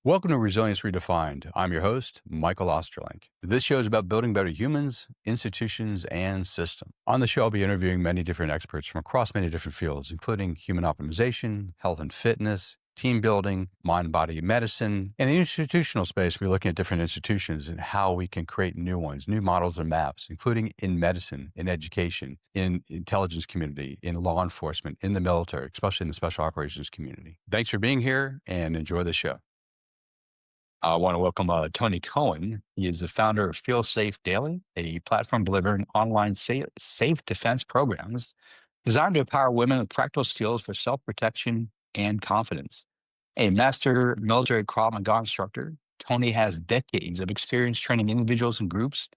Welcome to Resilience Redefined. I'm your host, Michael Ostrolenk. This show is about building better humans, institutions, and systems. On the show, I'll be interviewing many different experts from across many different fields, including human optimization, health and fitness, team building, mind-body medicine. In the institutional space, we're looking at different institutions and how we can create new ones, new models and maps, including in medicine, in education, in intelligence community, in law enforcement, in the military, especially in the special operations community. Thanks for being here and enjoy the show. I want to welcome Tony Cohen. He is the founder of Feel Safe Daily, a platform delivering online safe defense programs designed to empower women with practical skills for self-protection and confidence. A master military Krav Maga instructor, Tony has decades of experience training individuals and groups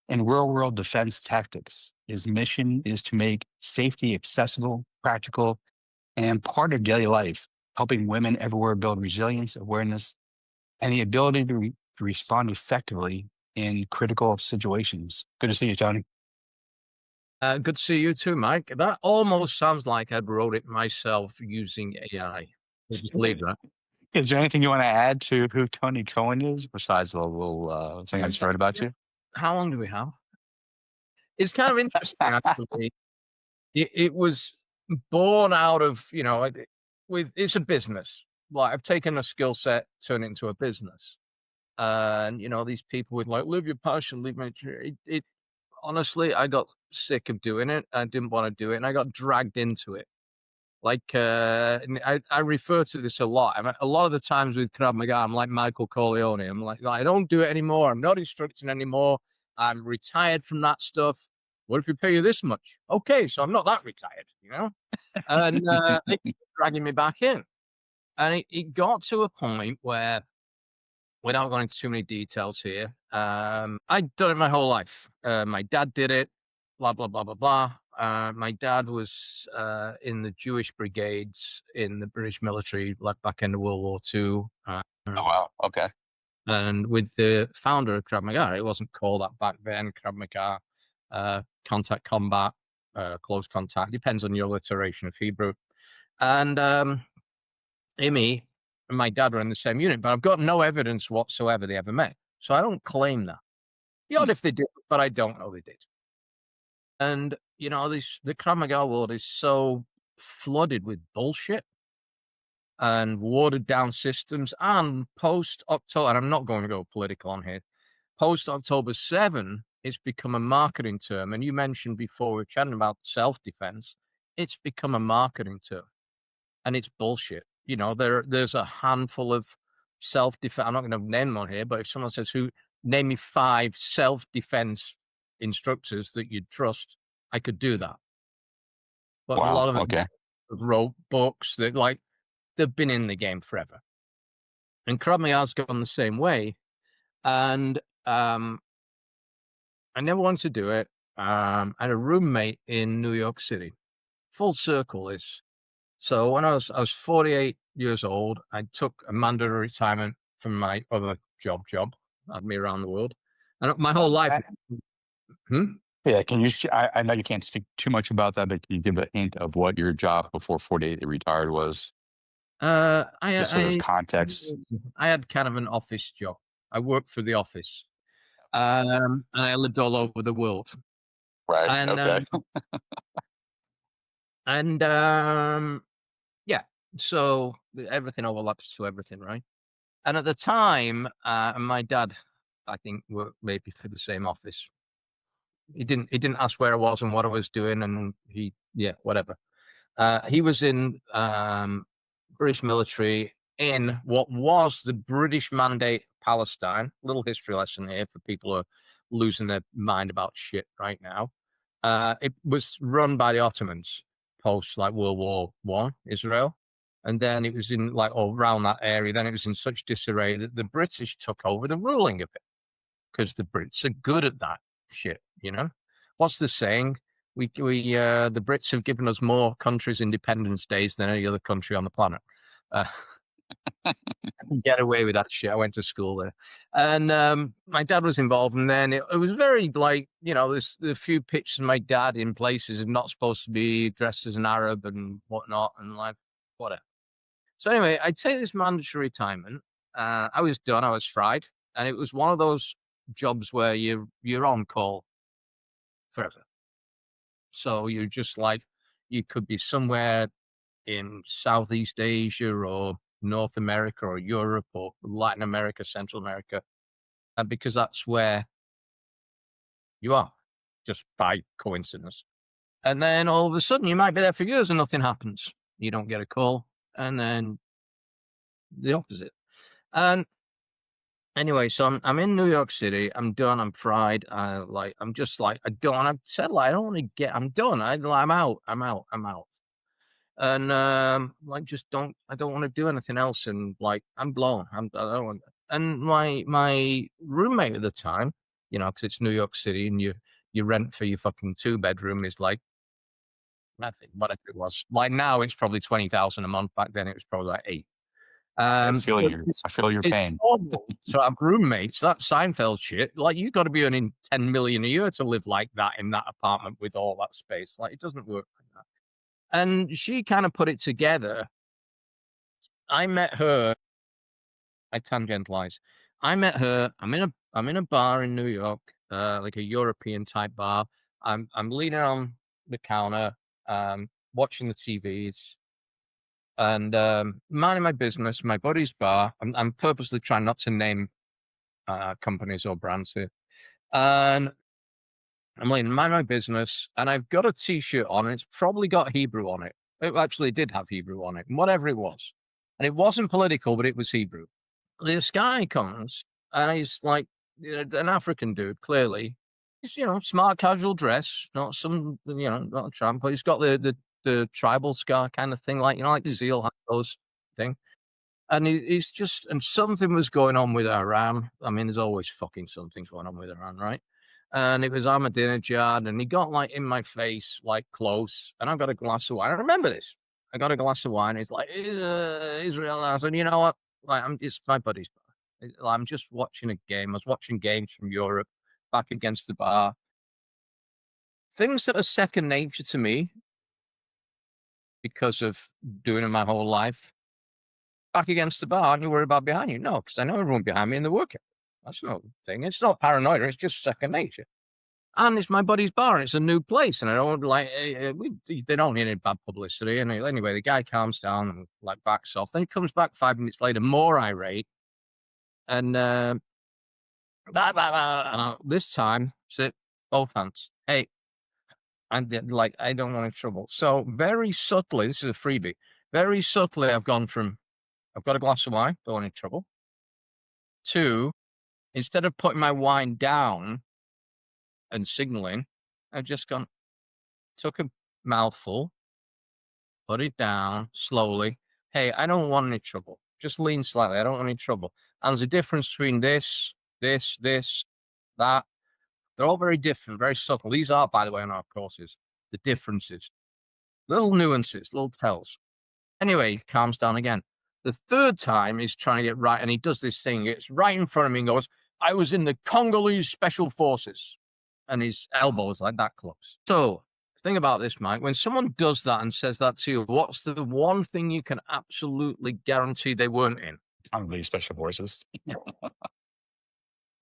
in real-world defense tactics. His mission is to make safety accessible, practical, and part of daily life, helping women everywhere build resilience, awareness, and the ability to respond effectively in critical situations. Good to see you, Tony. Good to see you too, Mike. That almost sounds like I'd wrote it myself using AI. Would you believe that? Is there anything you want to add to who Tony Cohen is besides the little thing I just read about you? How long do we have? It's kind of interesting, actually. It was born out of, it's a business. Like I've taken a skill set, turned it into a business. And, these people would like, live your passion, live my dream. Honestly, I got sick of doing it. I didn't want to do it. And I got dragged into it. Like, and I refer to this a lot. A lot of the times with Krav Maga, I'm like Michael Corleone. I'm like, I don't do it anymore. I'm not instructing anymore. I'm retired from that stuff. What if we pay you this much? Okay, so I'm not that retired, And they keep dragging me back in. And it got to a point where, without going into too many details here, I'd done it my whole life. My dad did it, blah, blah, blah, blah, blah. My dad was in the Jewish brigades in the British military, like back in World War II. Oh, wow. Okay. And with the founder of Krav Maga, it wasn't called that back then, Krav Maga, contact combat, close contact, depends on your alliteration of Hebrew. And Amy and my dad were in the same unit, but I've got no evidence whatsoever they ever met. So I don't claim that. The odd if they did, but I don't know they did. And, the Krav Maga world is so flooded with bullshit and watered down systems. And post October, and I'm not going to go political on here, post October 7, it's become a marketing term. And you mentioned before we were chatting about self-defense, it's become a marketing term. And it's bullshit. There's a handful of self-defense. I'm not going to name one here, but if someone says, name me 5 self-defense instructors that you'd trust, I could do that. But Wow. a lot of them Okay. have wrote books that they've been in the game forever. And Krav Maga's gone the same way. And I never wanted to do it. I had a roommate in New York City. Full circle is. So when I was 48 years old, I took a mandatory retirement from my other job, had me around the world. And my whole life. Yeah. Can you, I know you can't speak too much about that, but can you give a hint of what your job before 48 retired was? Just so there's context. I had kind of an office job. I worked for the office. And I lived all over the world. Right. And Okay. yeah, so everything overlaps to everything, right? And at the time, my dad, I think, worked maybe for the same office. He didn't ask where I was and what I was doing, and whatever. He was in British military in what was the British Mandate Palestine. Little history lesson here for people who are losing their mind about shit right now. It was run by the Ottomans post like World War One, Israel. And then it was in around that area. Then it was in such disarray that the British took over the ruling of it because the Brits are good at that shit. What's the saying? The Brits have given us more countries' independence days than any other country on the planet. I can get away with that shit. I went to school there. And my dad was involved. And then it was very there's a few pictures of my dad in places not supposed to be dressed as an Arab and whatnot and whatever. So anyway, I take this mandatory retirement I was done. I was fried, and it was one of those jobs where you're on call forever. So you're just like you could be somewhere in Southeast Asia or North America or Europe or Latin America, Central America, and because that's where you are, just by coincidence. And then all of a sudden, you might be there for years and nothing happens. You don't get a call, and then the opposite. And anyway, so I'm in New York City. I'm done. I'm fried. I'm just like I don't. I've said like I don't want to get. I'm done. I'm out. I'm out. I'm out. And like just don't. I don't want to do anything else. And like I'm blown. I don't want. And my roommate at the time, because it's New York City, and you rent for your fucking 2 bedroom is like nothing, whatever it was. Like now, it's probably 20,000 a month. Back then, it was probably like 8. I feel But you. I feel your it's pain. normal to have roommates. That Seinfeld shit. Like you got to be earning 10 million a year to live like that in that apartment with all that space. Like it doesn't work like that. And she kind of put it together. I met her. I tangentialize. I met her. I'm in a bar in New York, like a European type bar. I'm leaning on the counter, watching the TVs and minding my business. My buddy's bar. I'm purposely trying not to name companies or brands here. And I'm like, mind my business, and I've got a T-shirt on, and it's probably got Hebrew on it. It actually did have Hebrew on it, whatever it was, and it wasn't political, but it was Hebrew. This guy comes, and he's like an African dude, clearly. He's smart casual dress, not some not a tramp, but he's got the tribal scar kind of thing, like like Seal had those thing. And he's just, and something was going on with Iran. I mean, there's always fucking something going on with Iran, right? And it was Ahmadinejad, and he got like in my face, like close, and I got a glass of wine. I remember this. I got a glass of wine. He's like, Israel. I said, you know what? Like, it's my buddy's bar. I'm just watching a game. I was watching games from Europe back against the bar. Things that are second nature to me because of doing it my whole life back against the bar and you worry about behind you. No, because I know everyone behind me and they're working. That's no thing. It's not paranoia. It's just second nature. And it's my buddy's bar and it's a new place. And I don't like, they don't need any bad publicity. And anyway, the guy calms down and like backs off. Then he comes back 5 minutes later, more irate. And, this time, sit, both hands. Hey, like, I don't want any trouble. So very subtly, this is a freebie. Very subtly, I've gone from, I've got a glass of wine, don't want any trouble. 2, instead of putting my wine down and signaling, I've just took a mouthful, put it down slowly. Hey, I don't want any trouble. Just lean slightly. I don't want any trouble. And there's a difference between this, that. They're all very different, very subtle. These are, by the way, on our courses, the differences, little nuances, little tells. Anyway, he calms down again. The third time he's trying to get right, and he does this thing. It's right in front of me and goes, I was in the Congolese Special Forces. And his elbow was like that close. So, think about this, Mike. When someone does that and says that to you, what's the one thing you can absolutely guarantee they weren't in? Congolese special forces.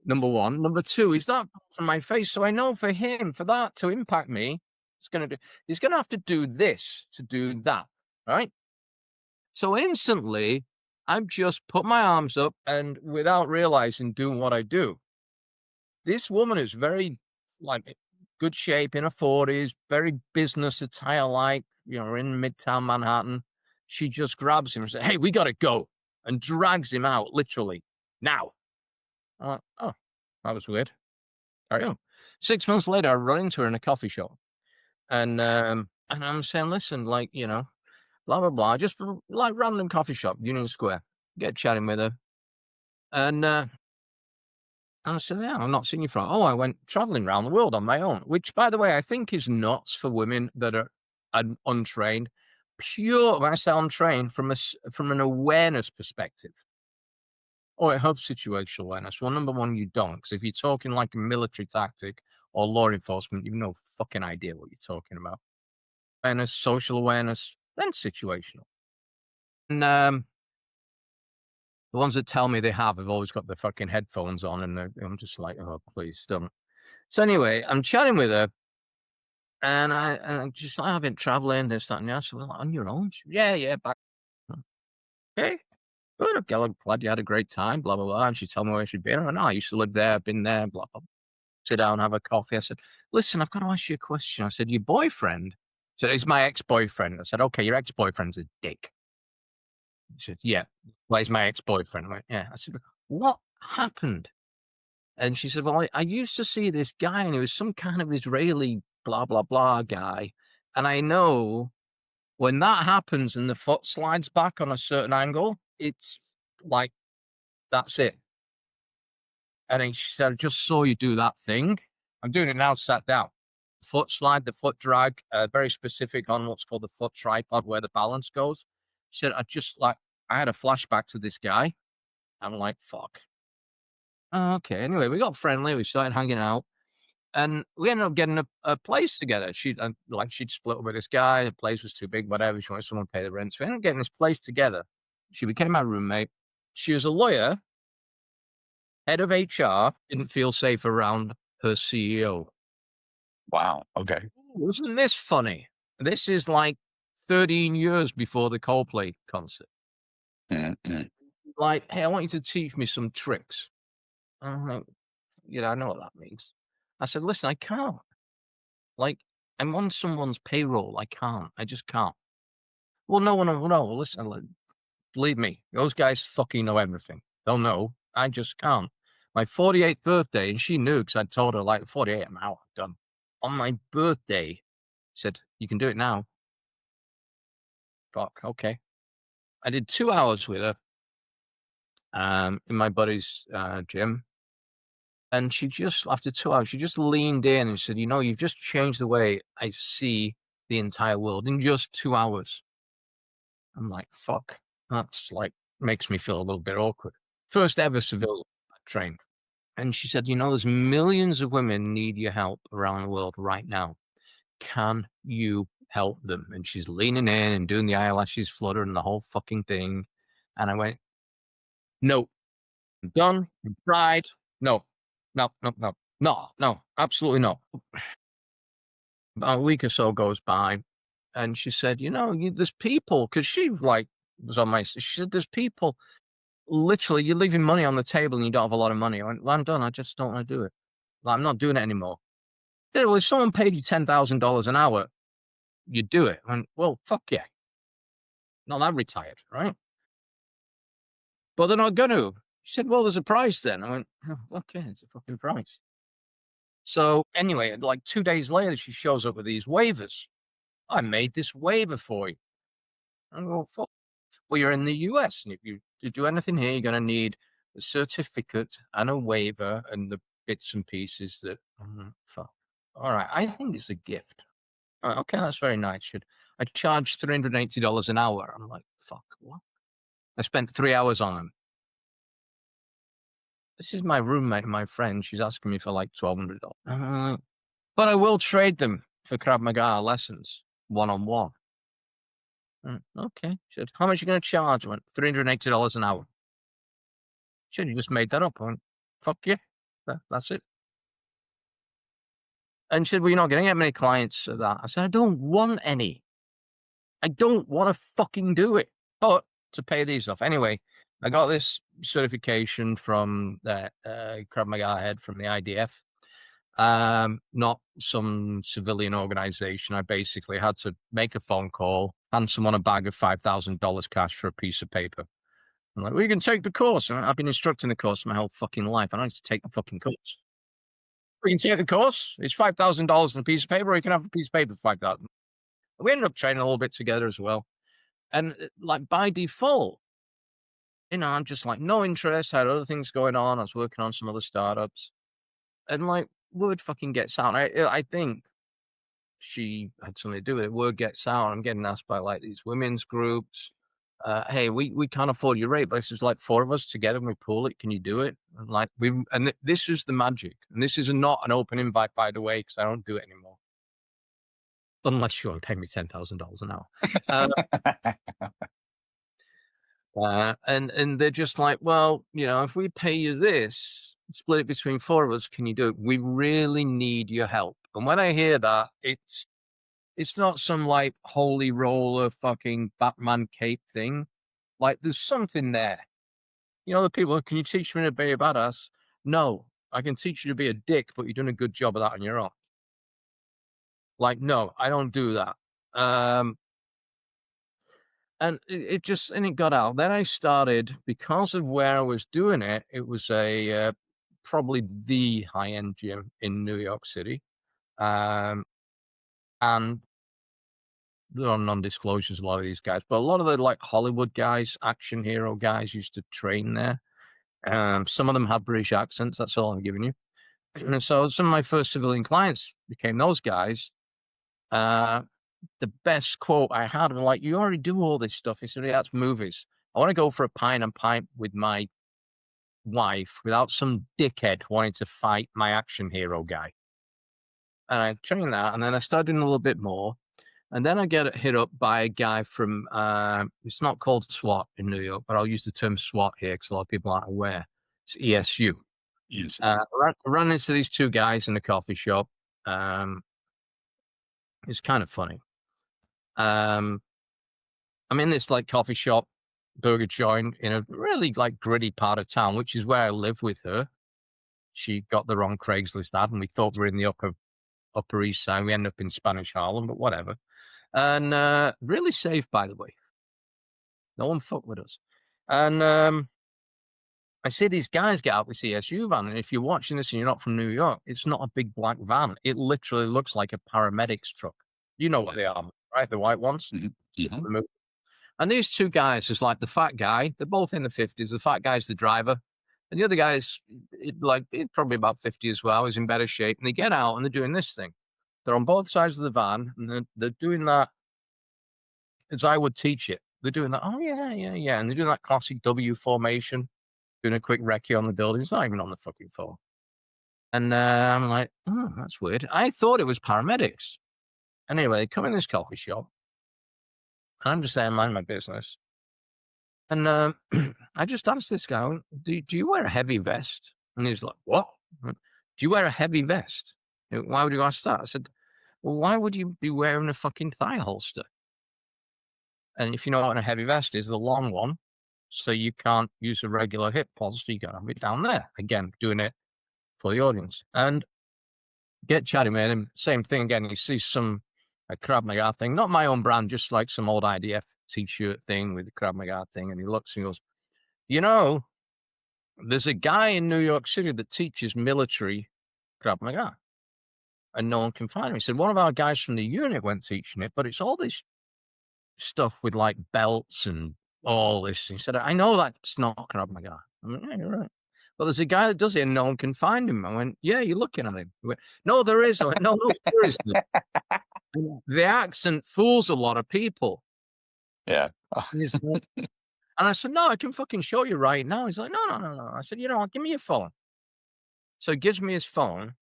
Number one. Number two, he's not from my face. So I know for him, for that to impact me, he's gonna have to do this to do that. Right? So instantly, I've just put my arms up and without realizing doing what I do. This woman is very like good shape in her 40s, very business attire like, in Midtown Manhattan. She just grabs him and says, hey, we gotta go, and drags him out literally now. I'm like, oh, that was weird. Carry on. 6 months later, I run into her in a coffee shop. And I'm saying, listen, like, blah blah blah, just like random coffee shop, Union Square. Get chatting with her, and I said, yeah, I'm not seeing you from. Oh, I went traveling around the world on my own, which, by the way, I think is nuts for women that are untrained. Pure, when I say untrained, from an awareness perspective. Oh, I have situational awareness. Well, number one, you don't, because if you're talking like a military tactic or law enforcement, you've no fucking idea what you're talking about. Awareness, social awareness, then situational. And The ones that tell me they have always got their fucking headphones on, and I'm just like, oh, please don't. So anyway, I'm chatting with her, and I'm just like, I've been traveling, this, that, and the other. So, well, on your own? Yeah, yeah, back. Okay, good. Okay, I'm glad you had a great time, blah, blah, blah. And she told me where she'd been. I went, no, I used to live there, I've been there, blah, blah. Sit down, have a coffee. I said, listen, I've got to ask you a question. I said, your boyfriend? She said, it's my ex-boyfriend. I said, okay, your ex-boyfriend's a dick. She said, yeah, well, he's my ex-boyfriend. I went, yeah. I said, what happened? And she said, well, I used to see this guy, and he was some kind of Israeli blah, blah, blah guy. And I know when that happens and the foot slides back on a certain angle, it's like, that's it. And then she said, I just saw you do that thing. I'm doing it now, sat down. Foot slide, the foot drag, very specific on what's called the foot tripod, where the balance goes. She said, I had a flashback to this guy. I'm like, fuck. Oh, okay. Anyway, we got friendly. We started hanging out. And we ended up getting a place together. She'd split up with this guy. The place was too big, whatever. She wanted someone to pay the rent. So we ended up getting this place together. She became my roommate. She was a lawyer, head of HR, didn't feel safe around her CEO. Wow. Okay. Wasn't this funny? This is like 13 years before the Coldplay concert. Mhm. Like, hey, I want you to teach me some tricks. I'm like, I know what that means. I said, listen, I can't. Like, I'm on someone's payroll. I can't. I just can't. Well, no, no, no. Listen, believe me, those guys fucking know everything. They'll know. I just can't. My 48th birthday, and she knew because I told her, like, 48, I'm out, done. On my birthday, said, you can do it now. Fuck, okay. I did 2 hours with her in my buddy's gym. And she just, after 2 hours, she just leaned in and said, you've just changed the way I see the entire world in just 2 hours. I'm like, fuck. That's like, makes me feel a little bit awkward. First ever civilian I trained. And she said, there's millions of women need your help around the world right now. Can you help them? And she's leaning in and doing the eyelashes fluttering and the whole fucking thing. And I went, no, I'm done. I tried. No, no, no, no, no, no, absolutely no. About a week or so goes by, and she said, there's people, because she like was on my. She said, there's people. Literally, you're leaving money on the table and you don't have a lot of money. I went, well, I'm done. I just don't want to do it. Like, I'm not doing it anymore. Yeah, well, if someone paid you $10,000 an hour, you'd do it. I went, well, fuck yeah. Not that retired, right? But they're not going to. She said, well, there's a price then. I went, oh, okay, it's a fucking price. So anyway, like 2 days later, she shows up with these waivers. I made this waiver for you. I go, fuck. Well, you're in the US, and if you to do anything here, you're going to need a certificate and a waiver and the bits and pieces that. Fuck. All right, I think it's a gift. Okay, that's very nice. I charge $380 an hour? I'm like, fuck, what? I spent 3 hours on them. This is my roommate and my friend. She's asking me for like $1,200. But I will trade them for Krav Maga lessons, one-on-one. Okay. She said, how much are you going to charge? I went, $380 an hour. She said, you just made that up. I went, fuck yeah. That's it. And she said, well, you're not going to get many clients at that. I said, I don't want any. I don't want to fucking do it. But to pay these off. Anyway, I got this certification from the Krav Maga head from the IDF. Not some civilian organization. I basically had to make a phone call, hand someone a bag of $5,000 cash for a piece of paper. I'm like, well, you can take the course. I've been instructing the course my whole fucking life. I don't need to take the fucking course. We can take the course. It's $5,000 on a piece of paper, or you can have a piece of paper for 5,000. We ended up training a little bit together as well. And like by default, I'm just like no interest. I had other things going on. I was working on some other startups, and like word fucking gets out. I think she had something to do with it. Word gets out. I'm getting asked by like these women's groups. Hey, we can't afford your rate, but it's just like 4 of us together and we pool it. Can you do it? And like this is the magic. And this is not an open invite, by the way, because I don't do it anymore. Unless you want to pay me $10,000 an hour. And they're just like, well, if we pay you this, split it between four of us, can you do it? We really need your help. And when I hear that, it's not some like holy roller fucking Batman cape thing. Like there's something there. The people, can you teach me to be a badass? No, I can teach you to be a dick, but you're doing a good job of that on your own. Like, no, I don't do that. And it got out. Then I started, because of where I was doing it. It was probably the high end gym in New York City, and there are non-disclosures. A lot of these guys, but a lot of the like Hollywood guys, action hero guys, used to train there. Some of them have British accents. That's all I'm giving you. And so some of my first civilian clients became those guys. The best quote I had, I'm like, you already do all this stuff. He said, yeah, that's movies. I want to go for a pint and pint with my wife without some dickhead wanting to fight my action hero guy. And I trained that, and then I started doing a little bit more. And then I get hit up by a guy from, it's not called SWAT in New York, but I'll use the term SWAT here because a lot of people aren't aware. It's ESU. Yes. I ran into these two guys in the coffee shop. It's kind of funny. I'm in this like coffee shop, burger joint in a really like gritty part of town, which is where I live with her. She got the wrong Craigslist ad, and we thought we were in the Upper East Side. We ended up in Spanish Harlem, but whatever. And really safe, by the way. No one fucked with us. And I see these guys get out this ESU van, and if you're watching this and you're not from New York, it's not a big black van. It literally looks like a paramedic's truck. You know what they are, right? The white ones. Mm-hmm. And these two guys is like the fat guy. They're both in the 50s. The fat guy's the driver. And the other guy's probably about 50 as well. He's in better shape. And they get out and they're doing this thing. They're on both sides of the van, and they're doing that as I would teach it. They're doing that. Oh, yeah, yeah, yeah. And they're doing that classic W formation, doing a quick recce on the building. It's not even on the fucking phone. And I'm like, oh, that's weird. I thought it was paramedics. Anyway, they come in this coffee shop. I'm just there minding my business. And I just asked this guy, do you wear a heavy vest? And he's like, what? Do you wear a heavy vest? Why would you ask that? I said, well, why would you be wearing a fucking thigh holster? And if you know what a heavy vest is, the long one, so you can't use a regular hip holster, you got to have it down there. Again, doing it for the audience. And get chatting with him, same thing again. He sees a Krav Maga thing, not my own brand, just like some old IDF t-shirt thing with the Krav Maga thing. And he looks and he goes, there's a guy in New York City that teaches military Krav Maga, and no one can find him. He said, one of our guys from the unit went teaching it, but it's all this stuff with like belts and all this. He said, I know that's not Krav Maga. I went, yeah, you're right. But there's a guy that does it and no one can find him. I went, yeah, you're looking at him. He went, no, there is. I went, no, seriously. The accent fools a lot of people. Yeah. And I said, no, I can fucking show you right now. He's like, no. I said, give me your phone. So he gives me his phone.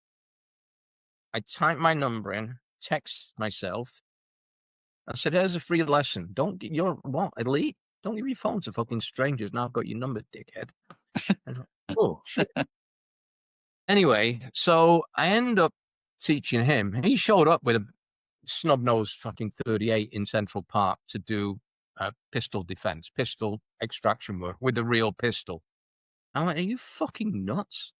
I type my number in, text myself. I said, here's a free lesson. You're what, elite? Don't give your phone to fucking strangers. Now I've got your number, dickhead. Oh, shit. Anyway, so I end up teaching him. He showed up with a snub-nosed fucking 38 in Central Park to do pistol defense, pistol extraction work with a real pistol. I went, are you fucking nuts?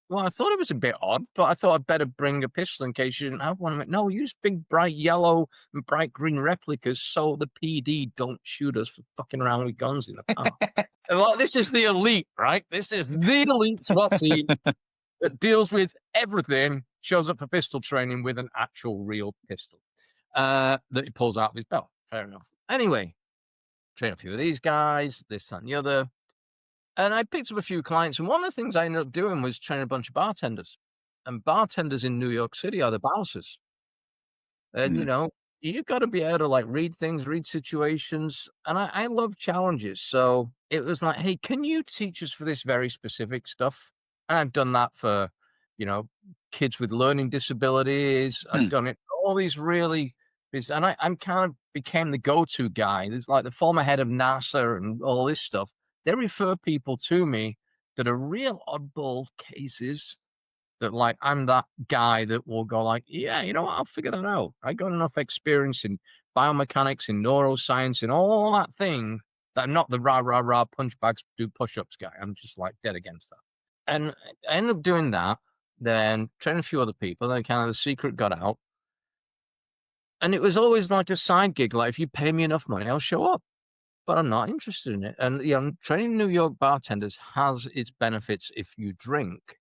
Well, I thought it was a bit odd, but I thought I'd better bring a pistol in case you didn't have one. I went, no, use big bright yellow and bright green replicas so the PD don't shoot us for fucking around with guns in the park. Well, this is the elite, right? This is the elite SWAT team that deals with everything, shows up for pistol training with an actual real pistol that he pulls out of his belt. Fair enough. Anyway, train a few of these guys, this, that, and the other. And I picked up a few clients, and one of the things I ended up doing was train a bunch of bartenders. And bartenders in New York City are the bouncers. And, you've got to be able to like read things, read situations. And I love challenges. So it was like, hey, can you teach us for this very specific stuff? And I've done that for, kids with learning disabilities. I've done it for all these really And I'm kind of became the go-to guy. There's like the former head of NASA and all this stuff. They refer people to me that are real oddball cases that like I'm that guy that will go like, yeah, you know what, I'll figure that out. I got enough experience in biomechanics, in neuroscience, and all that thing that I'm not the rah rah rah punch bags do push-ups guy. I'm just like dead against that. And I ended up doing that, then training a few other people, then kind of the secret got out. And it was always like a side gig, like if you pay me enough money, I'll show up. But I'm not interested in it. And training New York bartenders has its benefits if you drink.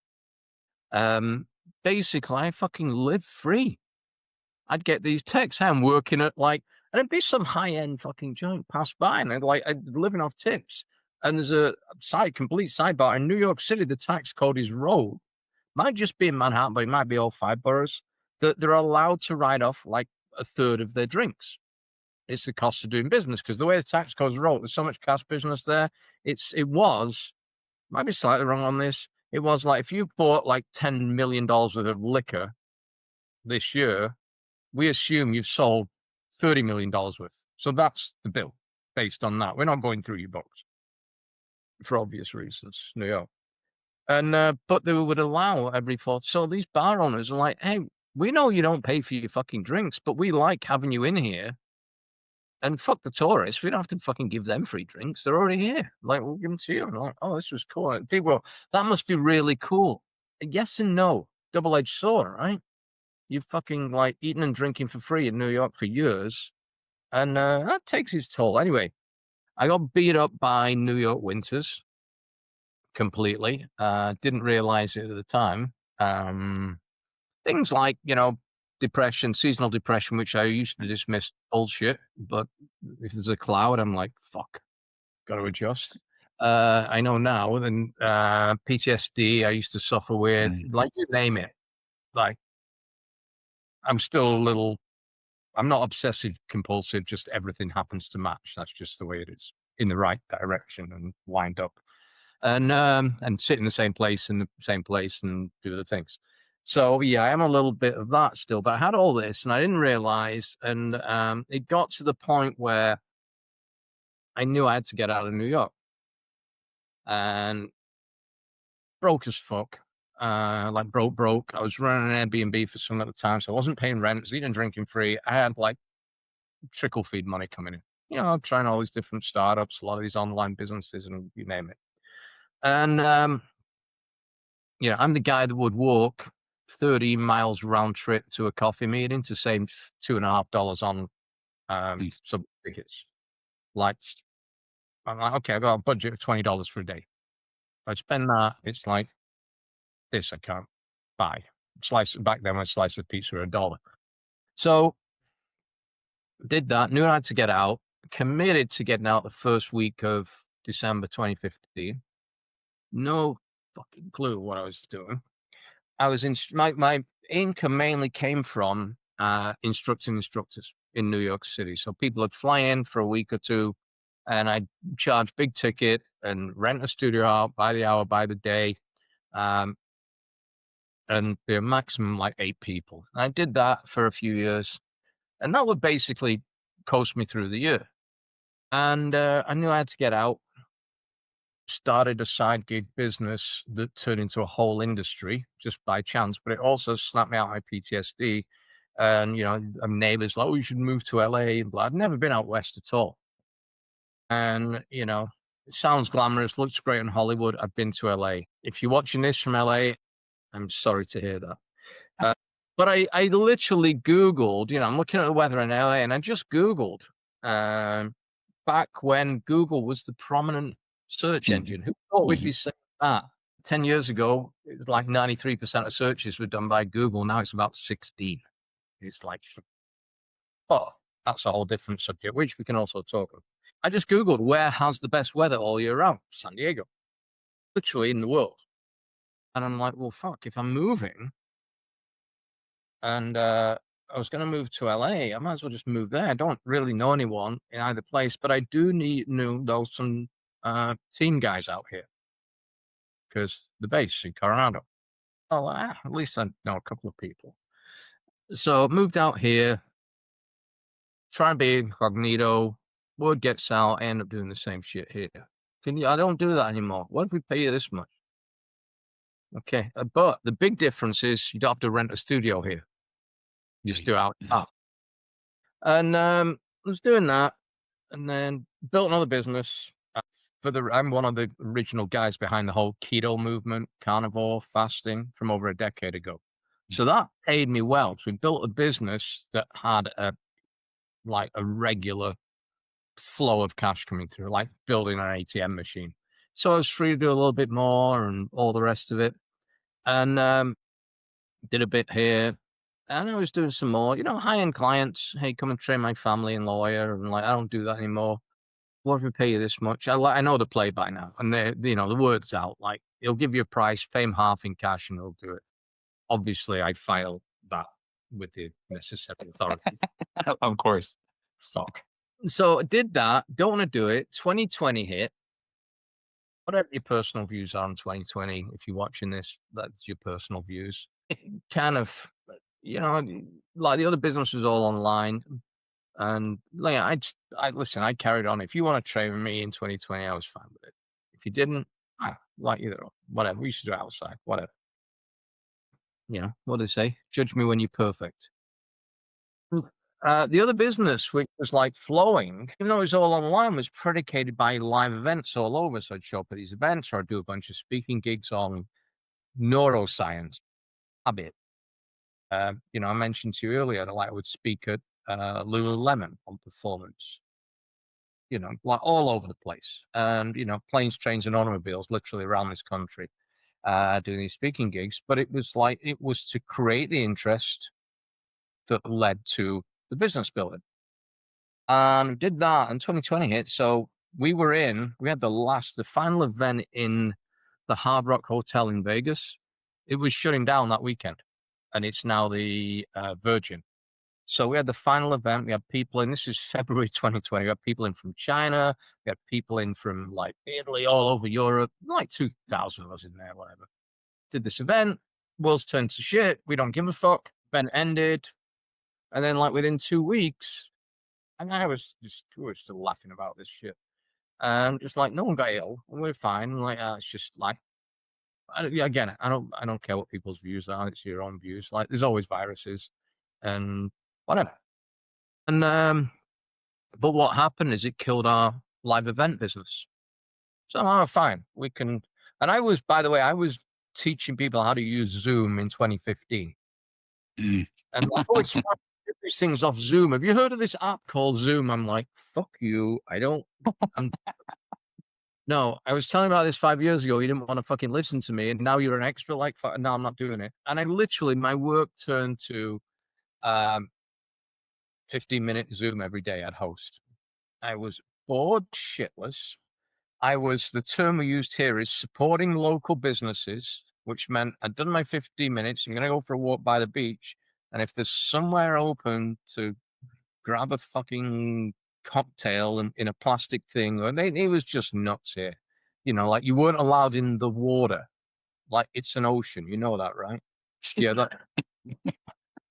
Um, Basically, I fucking live free. I'd get these texts, "Hey, I'm working at like," and it'd be some high end fucking joint pass by, and I'd living off tips. And there's a complete sidebar in New York City. The tax code is road. Might just be in Manhattan, but it might be all five boroughs. That they're allowed to write off like a third of their drinks. It's the cost of doing business because the way the tax code's wrote, there's so much cash business there. It was might be slightly wrong on this. It was like if you've bought like $10 million worth of liquor this year, we assume you've sold $30 million worth. So that's the bill based on that. We're not going through your books for obvious reasons, New York. And but they would allow every fourth. So these bar owners are like, hey, we know you don't pay for your fucking drinks, but we like having you in here. And fuck the tourists. We don't have to fucking give them free drinks. They're already here. Like, we'll give them to you. I'm like, oh, this was cool. And people, go, that must be really cool. Yes and no. Double-edged sword, right? You've fucking like eating and drinking for free in New York for years. And that takes its toll. Anyway, I got beat up by New York winters completely. Didn't realize it at the time. Things like, depression, seasonal depression, which I used to dismiss bullshit. But if there's a cloud, I'm like, fuck, got to adjust. I know now. Then PTSD, I used to suffer with, like you name it. Like I'm still a little. I'm not obsessive compulsive. Just everything happens to match. That's just the way it is in the right direction and wind up and sit in the same place and do the things. So yeah, I am a little bit of that still, but I had all this and I didn't realize, and it got to the point where I knew I had to get out of New York and broke as fuck. Like broke. I was running an Airbnb for some at the time, so I wasn't paying rent, I was eating and drinking free. I had like trickle feed money coming in. I'm trying all these different startups, a lot of these online businesses, and you name it. And I'm the guy that would walk 30 miles round trip to a coffee meeting to save $2.50 on sub tickets. Like, I'm like, okay, I've got a budget of $20 for a day. If I spend that, it's like this I can't buy. Slice back then when a slice of pizza were $1. So did that, knew I had to get out, committed to getting out the first week of December 2015. No fucking clue what I was doing. I was in my income mainly came from instructing instructors in New York City. So people would fly in for a week or two, and I'd charge big ticket and rent a studio out by the hour, by the day, um, and be a maximum like 8 people. I did that for a few years, and that would basically coast me through the year. And I knew I had to get out. Started a side gig business that turned into a whole industry just by chance, but it also snapped me out my PTSD. And neighbors like, oh, you should move to LA and blah. I'd never been out west at all. And it sounds glamorous, looks great in Hollywood. I've been to LA. If you're watching this from LA, I'm sorry to hear that. But I literally Googled, I'm looking at the weather in LA, and I just Googled um, back when Google was the prominent search engine. Who thought we'd be saying that? 10 years ago, it was like 93% of searches were done by Google. Now it's about 16. It's like, oh, that's a whole different subject, which we can also talk about. I just Googled where has the best weather all year round? San Diego, literally in the world. And I'm like, well, fuck, if I'm moving and I was going to move to LA, I might as well just move there. I don't really know anyone in either place, but I do know some team guys out here because the base in Colorado. Oh, at least I know a couple of people. So moved out here, trying to be incognito, word gets out, I end up doing the same shit here. I don't do that anymore. What if we pay you this much? Okay. But the big difference is you don't have to rent a studio here. You just do it out. And I was doing that and then built another business. I'm one of the original guys behind the whole keto movement, carnivore fasting from over a decade ago. So that paid me well. So we built a business that had a regular flow of cash coming through, like building an ATM machine. So I was free to do a little bit more and all the rest of it. And did a bit here. And I was doing some more, high-end clients. Hey, come and train my family and lawyer. And I don't do that anymore. What if we pay you this much? I know the play by now. And the word's out. Like, he'll give you a price, pay him half in cash, and he'll do it. Obviously, I filed that with the necessary authorities. Of course. Fuck. So I did that. Don't want to do it. 2020 hit. Whatever your personal views are on 2020, if you're watching this, that's your personal views. It kind of, like the other business was all online. And I carried on. If you want to trade with me in 2020, I was fine with it. If you didn't, whatever. We should do it outside, whatever. What do they say? Judge me when you're perfect. The other business, which was flowing, even though it was all online, was predicated by live events all over. So I'd show up at these events or I'd do a bunch of speaking gigs on neuroscience, habit. I mentioned to you earlier that I would speak at Lululemon on performance, all over the place. And, planes, trains, and automobiles literally around this country doing these speaking gigs. But it was to create the interest that led to the business building. And did that, and 2020 hit. So we had the final event in the Hard Rock Hotel in Vegas. It was shutting down that weekend, and it's now the Virgin. So we had the final event. We had people in, this is February 2020. We had people in from China. We had people in from Italy, all over Europe, 2,000 of us in there, whatever. Did this event. World's turned to shit. We don't give a fuck. Event ended. And then within 2 weeks, and we were still laughing about this shit. Just no one got ill. And we're fine. It's just again, I don't care what people's views are. It's your own views. There's always viruses and whatever. And but what happened is it killed our live event business. So fine, we can. And by the way, I was teaching people how to use Zoom in 2015. And it's fun. These things off Zoom. Have you heard of this app called Zoom? I'm like, fuck you. I don't. No, I was telling about this 5 years ago. You didn't want to fucking listen to me, and now you're an expert. No, I'm not doing it. And I literally, my work turned to 15-minute Zoom every day. I'd host. I was bored shitless. The term we used here is supporting local businesses, which meant I'd done my 15 minutes. I'm going to go for a walk by the beach. And if there's somewhere open to grab a fucking cocktail in a plastic thing, it was just nuts here. You weren't allowed in the water. It's an ocean. You know that, right? Yeah.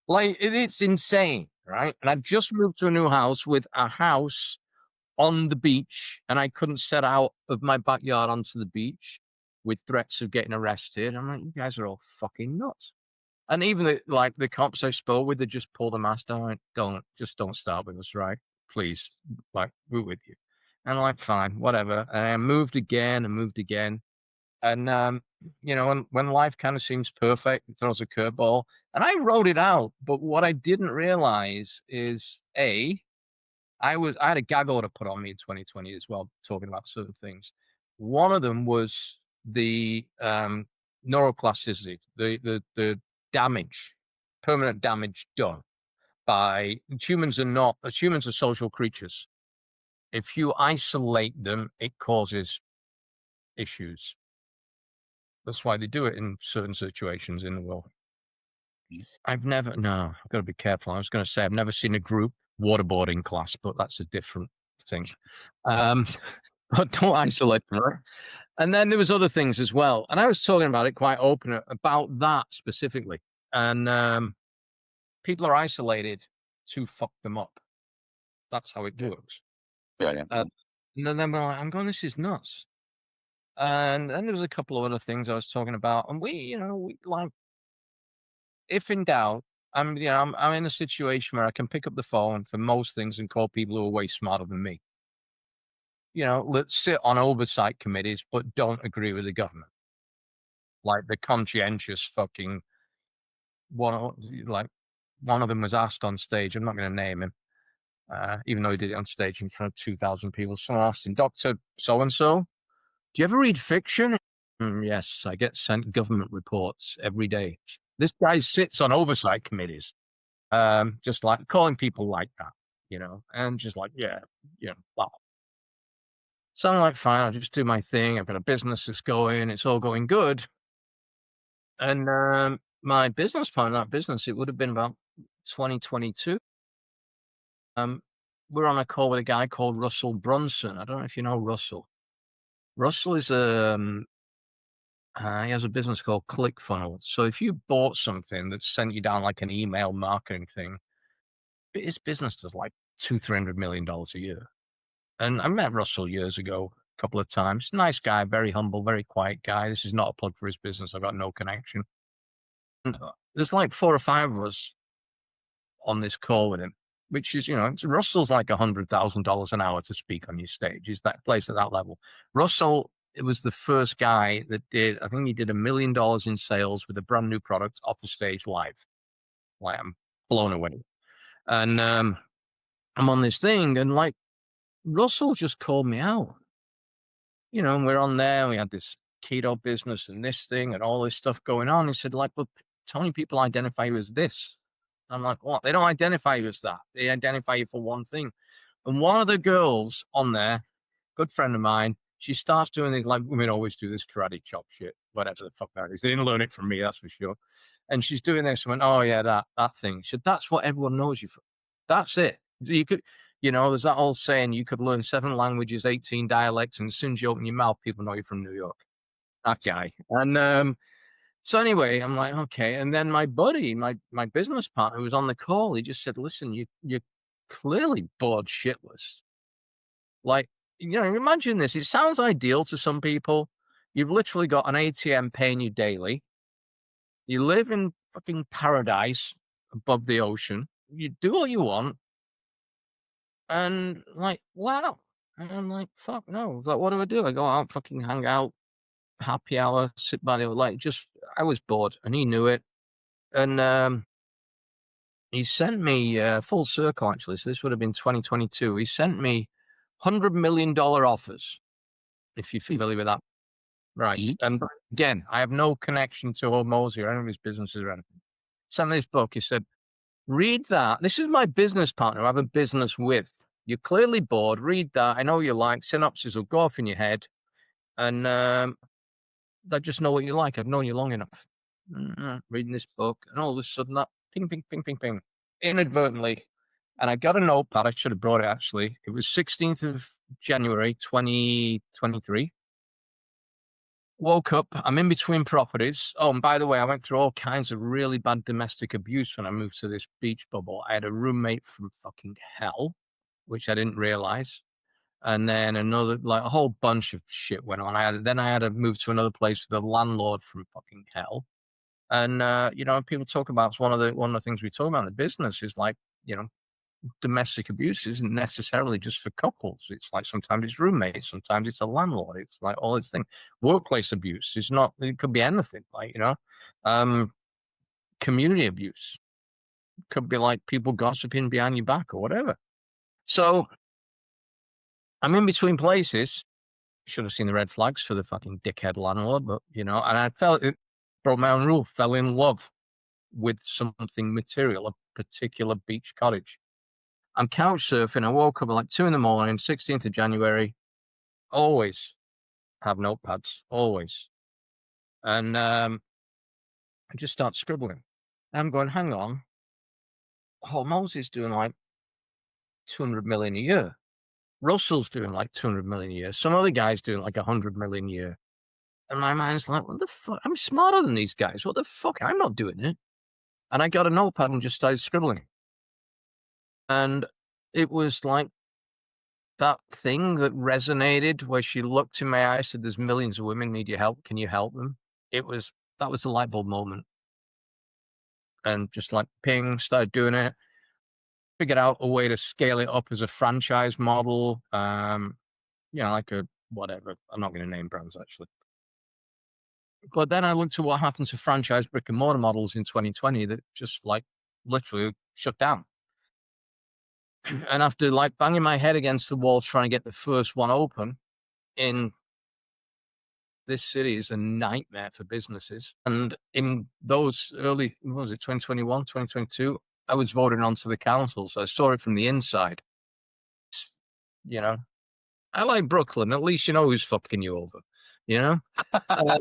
It's insane, right? And I just moved to a new house with a house on the beach, and I couldn't set out of my backyard onto the beach with threats of getting arrested. I'm like, you guys are all fucking nuts. And even the cops I spoke with, they just pulled a mask down. Don't start with us, right? Please, we're with you. And I'm fine, whatever. And I moved again. And when life kind of seems perfect, it throws a curveball. And I wrote it out, but what I didn't realize is I had a gag order put on me in 2020 as well, talking about certain things. One of them was the neuroplasticity, the damage, permanent damage done by humans are social creatures. If you isolate them, it causes issues. That's why they do it in certain situations in the world. I've got to be careful. I was going to say I've never seen a group waterboarding class, but that's a different thing. But don't isolate them, right? And then there was other things as well. And I was talking about it quite open about that specifically. And people are isolated to fuck them up. That's how it works. Yeah, yeah. Uh, and then we're like, I'm going, this is nuts. And then there was a couple of other things I was talking about, and we like, if in doubt, I'm in a situation where I can pick up the phone for most things and call people who are way smarter than me. Let's sit on oversight committees, but don't agree with the government. Like the conscientious fucking one. Like one of them was asked on stage. I'm not going to name him, even though he did it on stage in front of 2,000 people. Someone asked him, Doctor So and So, do you ever read fiction? Yes, I get sent government reports every day. This guy sits on oversight committees, just like calling people like that, and just like, yeah, wow. So I'm like, fine, I'll just do my thing. I've got a business that's going, it's all going good. And my business partner, that business, it would have been about 2022. We're on a call with a guy called Russell Brunson. I don't know if you know Russell. Russell is he has a business called ClickFunnels. So if you bought something that sent you down like an email marketing thing, his business does like $200-300 million a year. And I met Russell years ago a couple of times. Nice guy, very humble, very quiet guy. This is not a plug for his business. I've got no connection. And there's like 4 or 5 of us on this call with him, which is, Russell's like $100,000 an hour to speak on your stage. He's that place at that level. Russell, it was the first guy that I think he did $1 million in sales with a brand new product off the stage live. Like, I'm blown away. And I'm on this thing, and like, Russell just called me out. And we're on there. We had this keto business and this thing and all this stuff going on. He said, like, but Tony, people identify you as this. I'm like, what? They don't identify you as that. They identify you for one thing. And one of the girls on there, good friend of mine, she starts doing these, like women always do, this karate chop shit, whatever the fuck that is. They didn't learn it from me, that's for sure. And she's doing this and went, oh yeah, that thing. She said, that's what everyone knows you for. That's it. You could, there's that old saying, you could learn 7 languages, 18 dialects, and as soon as you open your mouth, people know you're from New York. That guy. And so anyway, I'm like, okay. And then my buddy, my business partner who was on the call, he just said, listen, you're clearly bored shitless. Like, imagine this. It sounds ideal to some people. You've literally got an ATM paying you daily. You live in fucking paradise above the ocean. You do what you want. And like, wow. And I'm like, fuck no. Like, what do I do? I go out, fucking hang out, happy hour, sit by the like, I was bored and he knew it. And he sent me full circle, actually. So this would have been 2022. He sent me $100 million offers, if you're familiar with that. Right. Mhm. And again, I have no connection to Hormozy or any of his businesses or anything. Sent me this book. He said, read that. This is my business partner I have a business with. You're clearly bored. Read that. I know you like. Synopsis will go off in your head. And I just know what you like. I've known you long enough. Reading this book. And all of a sudden, that ping, ping, ping, ping, ping. Inadvertently. And I got a notepad. I should have brought it, actually. It was 16th of January, 2023. Woke up, I'm in between properties. Oh, and by the way, I went through all kinds of really bad domestic abuse when I moved to this beach bubble. I had a roommate from fucking hell, which I didn't realize. And then another, like a whole bunch of shit went on. I had to move to another place with a landlord from fucking hell. And people talk about, it's one of the things we talk about in the business is like, domestic abuse isn't necessarily just for couples. It's like sometimes it's roommates, sometimes it's a landlord. It's like all this thing. Workplace abuse is not. It could be anything. Like um, community abuse could be like people gossiping behind your back or whatever. So I'm in between places. Should have seen the red flags for the fucking dickhead landlord, but and I felt it. Broke my own rule. Fell in love with something material, a particular beach cottage. I'm couch surfing. I woke up at like 2 in the morning, 16th of January. Always have notepads, always. And I just start scribbling. I'm going, hang on. Oh, Moses doing like 200 million a year. Russell's doing like 200 million a year. Some other guy's doing like 100 million a year. And my mind's like, what the fuck? I'm smarter than these guys. What the fuck? I'm not doing it. And I got a notepad and just started scribbling. And it was like that thing that resonated where she looked in my eyes, said, "There's millions of women need your help. Can you help them?" That was the light bulb moment. And just like ping, started doing it, figured out a way to scale it up as a franchise model. Like a whatever. I'm not going to name brands actually. But then I looked at what happened to franchise brick and mortar models in 2020 that just like literally shut down. And after like banging my head against the wall trying to get the first one open in this city is a nightmare for businesses. And in those early, what was it, 2021, 2022, I was voted onto the council. So I saw it from the inside. You know, I like Brooklyn. At least you know who's fucking you over, you know? At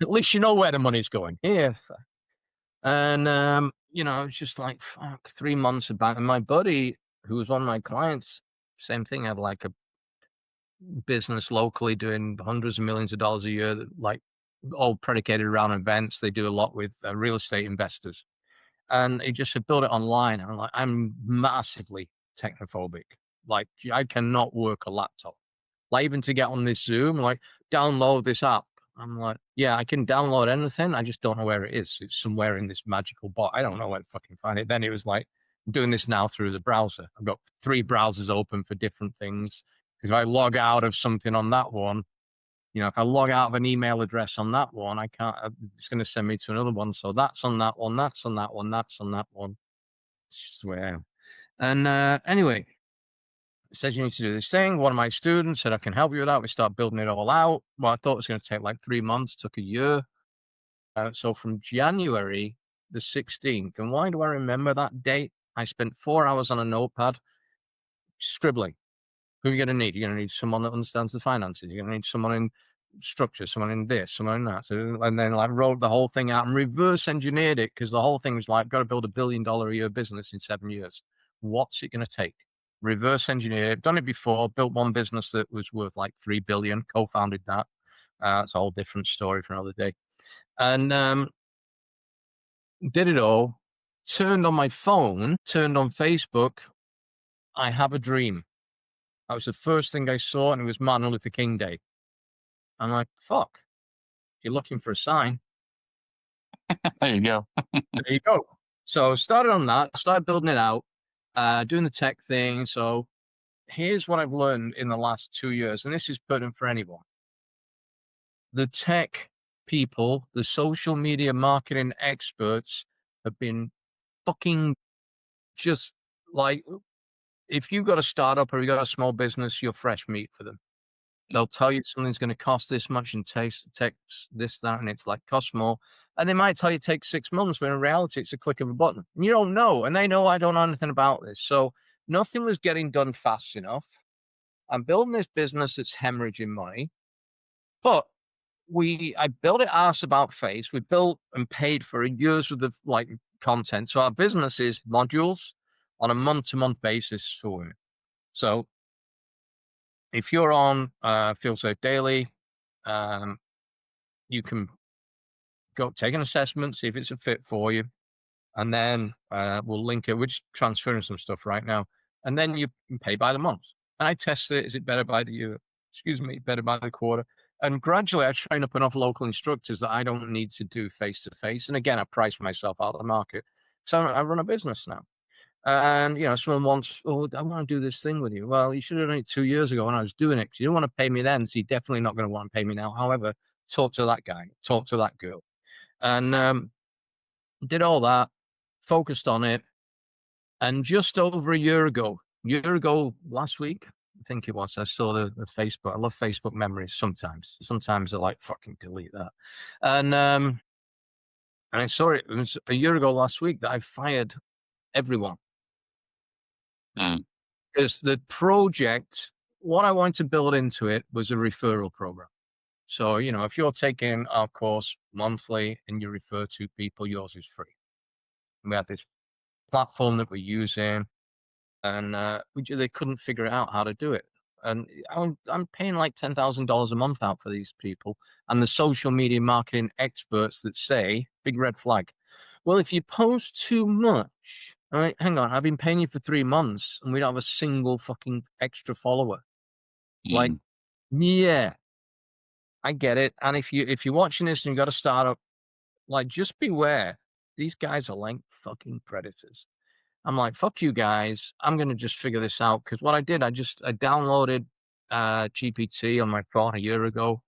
least you know where the money's going. Yeah. And, it's just like, fuck, 3 months about. And my buddy, who was one of my clients, same thing, had like a business locally doing hundreds of millions of dollars a year, that, like all predicated around events. They do a lot with real estate investors. And he just said, build it online. And I'm like, I'm massively technophobic. Like, I cannot work a laptop. Like, even to get on this Zoom, like, download this app. I'm like, yeah, I can download anything. I just don't know where it is. It's somewhere in this magical bot. I don't know where to fucking find it. Then it was like, I'm doing this now through the browser. I've got 3 browsers open for different things. If I log out of something on that one, if I log out of an email address on that one, I can't, it's going to send me to another one. So that's on that one, that's on that one, that's on that one. It's just the way I am. And anyway, it says you need to do this thing. One of my students said, I can help you with that. We start building it all out. Well, I thought it was going to take like 3 months, took a year. So from January the 16th, and why do I remember that date? I spent 4 hours on a notepad scribbling. Who are you going to need? You're going to need someone that understands the finances. You're going to need someone in structure, someone in this, someone in that. So, and then I wrote the whole thing out and reverse engineered it, because the whole thing was like, got to build $1 billion a year business in 7 years. What's it going to take? Reverse engineer. Done it before. Built one business that was worth like 3 billion. Co-founded that. It's a whole different story for another day. And did it all. Turned on my phone. Turned on Facebook. I have a dream. That was the first thing I saw, and it was Martin Luther King Day. I'm like, fuck, if you're looking for a sign, There you go. there you go. So started on that, started building it out, doing the tech thing. So here's what I've learned in the last 2 years, and this is pertinent for anyone. The tech people, the social media marketing experts have been fucking just like, if you've got a startup or you've got a small business, you're fresh meat for them. They'll tell you something's going to cost this much and takes this, that, and it's like cost more. And they might tell you it takes 6 months, but in reality, it's a click of a button. And you don't know. And they know I don't know anything about this. So nothing was getting done fast enough. I'm building this business that's hemorrhaging money. But I built it arse about face. We built and paid for a year's worth of like content. So our business is modules on a month-to-month basis for women. So if you're on Feel Safe Daily, you can go take an assessment, see if it's a fit for you, and then we'll link it. We're just transferring some stuff right now, and then you can pay by the month. And I test it. Is it better by the year? Excuse me, better by the quarter? And gradually, I train up enough local instructors that I don't need to do face to face. And again, I price myself out of the market. So I run a business now. And someone wants, oh, I want to do this thing with you. Well, you should have done it 2 years ago when I was doing it, because you don't want to pay me then, so you're definitely not going to want to pay me now. However, talk to that guy, talk to that girl, and did all that, focused on it, and just over a year ago last week, I think it was, I saw the Facebook. I love Facebook memories sometimes. Sometimes I like fucking delete that, and I saw it. It was a year ago last week that I fired everyone. Because the project, what I wanted to build into it was a referral program. So, if you're taking our course monthly and you refer 2 people, yours is free. We have this platform that we're using, and they couldn't figure out how to do it. And I'm paying like $10,000 a month out for these people, and the social media marketing experts that say, big red flag, well, if you post too much, I'm like, hang on, I've been paying you for 3 months and we don't have a single fucking extra follower. Like, Mm. yeah, I get it. And if you're watching this and you've got a startup, like, just beware. These guys are like fucking predators. I'm like, fuck you guys. I'm gonna just figure this out. Cause what I did, I downloaded GPT on my phone a year ago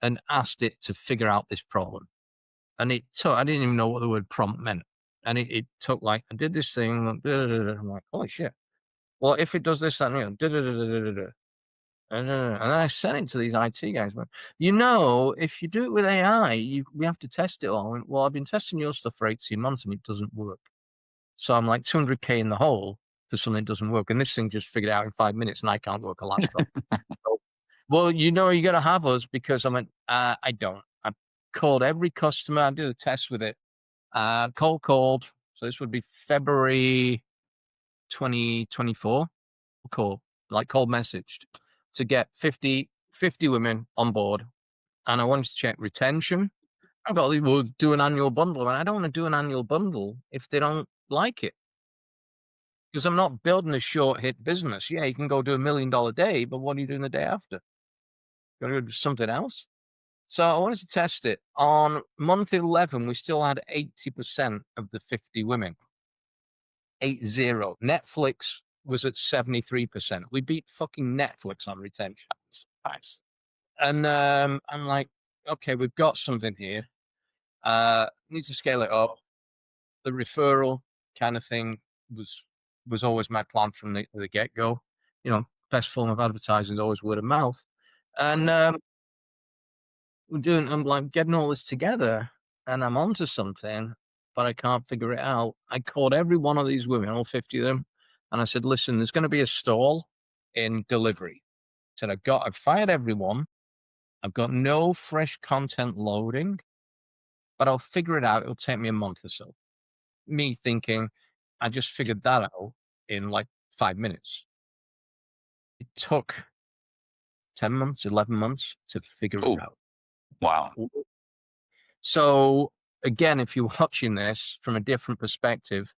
and asked it to figure out this problem. And it took, I didn't even know what the word prompt meant. And it took like, I did this thing. I'm like, holy shit. Well, if it does this, that, and the other, and then I sent it to these IT guys. Went, if you do it with AI, we have to test it all. I went, well, I've been testing your stuff for 18 months and it doesn't work. So I'm like 200K in the hole for something that doesn't work. And this thing just figured it out in 5 minutes and I can't work a laptop. So, well, you got to have us because I went, I don't. I called every customer. I did a test with it. Cold called. So this would be February 2024. Call, like cold messaged to get 50 women on board. And I wanted to check retention. I got, we'll do an annual bundle. And I don't want to do an annual bundle if they don't like it. Because I'm not building a short hit business. Yeah, you can go do $1 million day, but what are you doing the day after? Got to do something else. So I wanted to test it. On month 11, we still had 80% of the 50 women. 80. Netflix was at 73%. We beat fucking Netflix on retention. Nice. And I'm like, okay, we've got something here. Need to scale it up. The referral kind of thing was always my plan from the get go. Best form of advertising is always word of mouth. And I'm like getting all this together, and I'm onto something, but I can't figure it out. I called every one of these women, all 50 of them, and I said, "Listen, there's going to be a stall in delivery." I said, I've fired everyone. I've got no fresh content loading, but I'll figure it out. It'll take me a month or so. Me thinking, I just figured that out in like 5 minutes. It took 10 months, 11 months to figure it Oh, out. wow. So again, if you're watching this from a different perspective,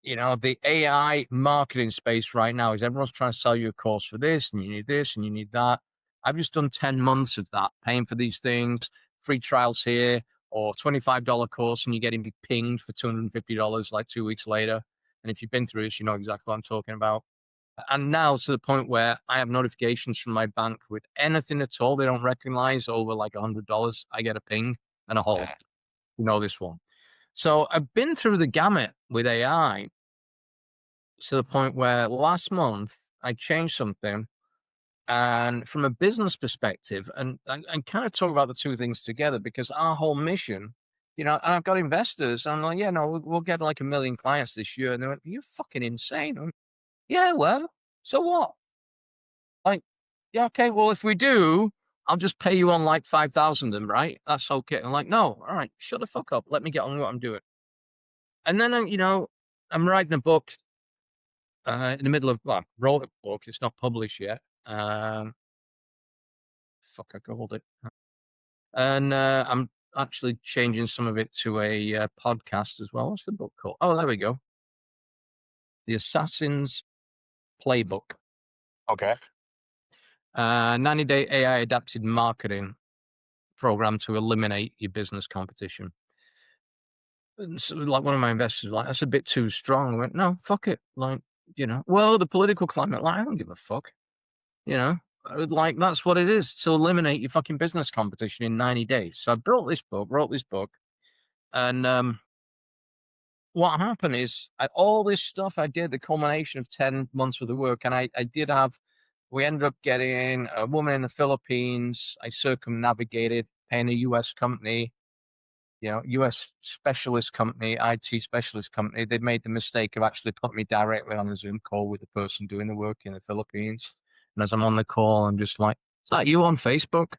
the AI marketing space right now is everyone's trying to sell you a course for this, and you need this, and you need that. I've just done 10 months of that, paying for these things, free trials here, or $25 course, and you're getting pinged for $250 like 2 weeks later. And if you've been through this, you know exactly what I'm talking about. And now to the point where I have notifications from my bank with anything at all they don't recognize over like $100. I get a ping and a hold. Yeah. You know this one. So I've been through the gamut with AI to the point where last month I changed something. And from a business perspective, and I kind of talk about the two things together because our whole mission, and I've got investors. I'm like, yeah, no, we'll get like 1 million clients this year. And they went, you're fucking insane. I went, yeah, well, so what? Like, yeah, okay, well, if we do, I'll just pay you on like 5,000 of them, right? That's okay. I'm like, no, all right, shut the fuck up. Let me get on with what I'm doing. And then, I'm writing a book in the middle of, well, I wrote a book. It's not published yet. Fuck, I called it. And I'm actually changing some of it to a podcast as well. What's the book called? Oh, there we go. The Assassin's Playbook. Okay. 90-day AI adapted marketing program to eliminate your business competition. And so, like one of my investors, was like, that's a bit too strong. I went, no, fuck it. Like, well, the political climate, like, I don't give a fuck. Like that's what it is to eliminate your fucking business competition in 90 days. So I wrote this book, and what happened is all this stuff I did, the culmination of 10 months worth of work, and we ended up getting a woman in the Philippines. I circumnavigated, paying a US company, US specialist company, IT specialist company. They made the mistake of actually putting me directly on a Zoom call with the person doing the work in the Philippines. And as I'm on the call, I'm just like, is that you on Facebook?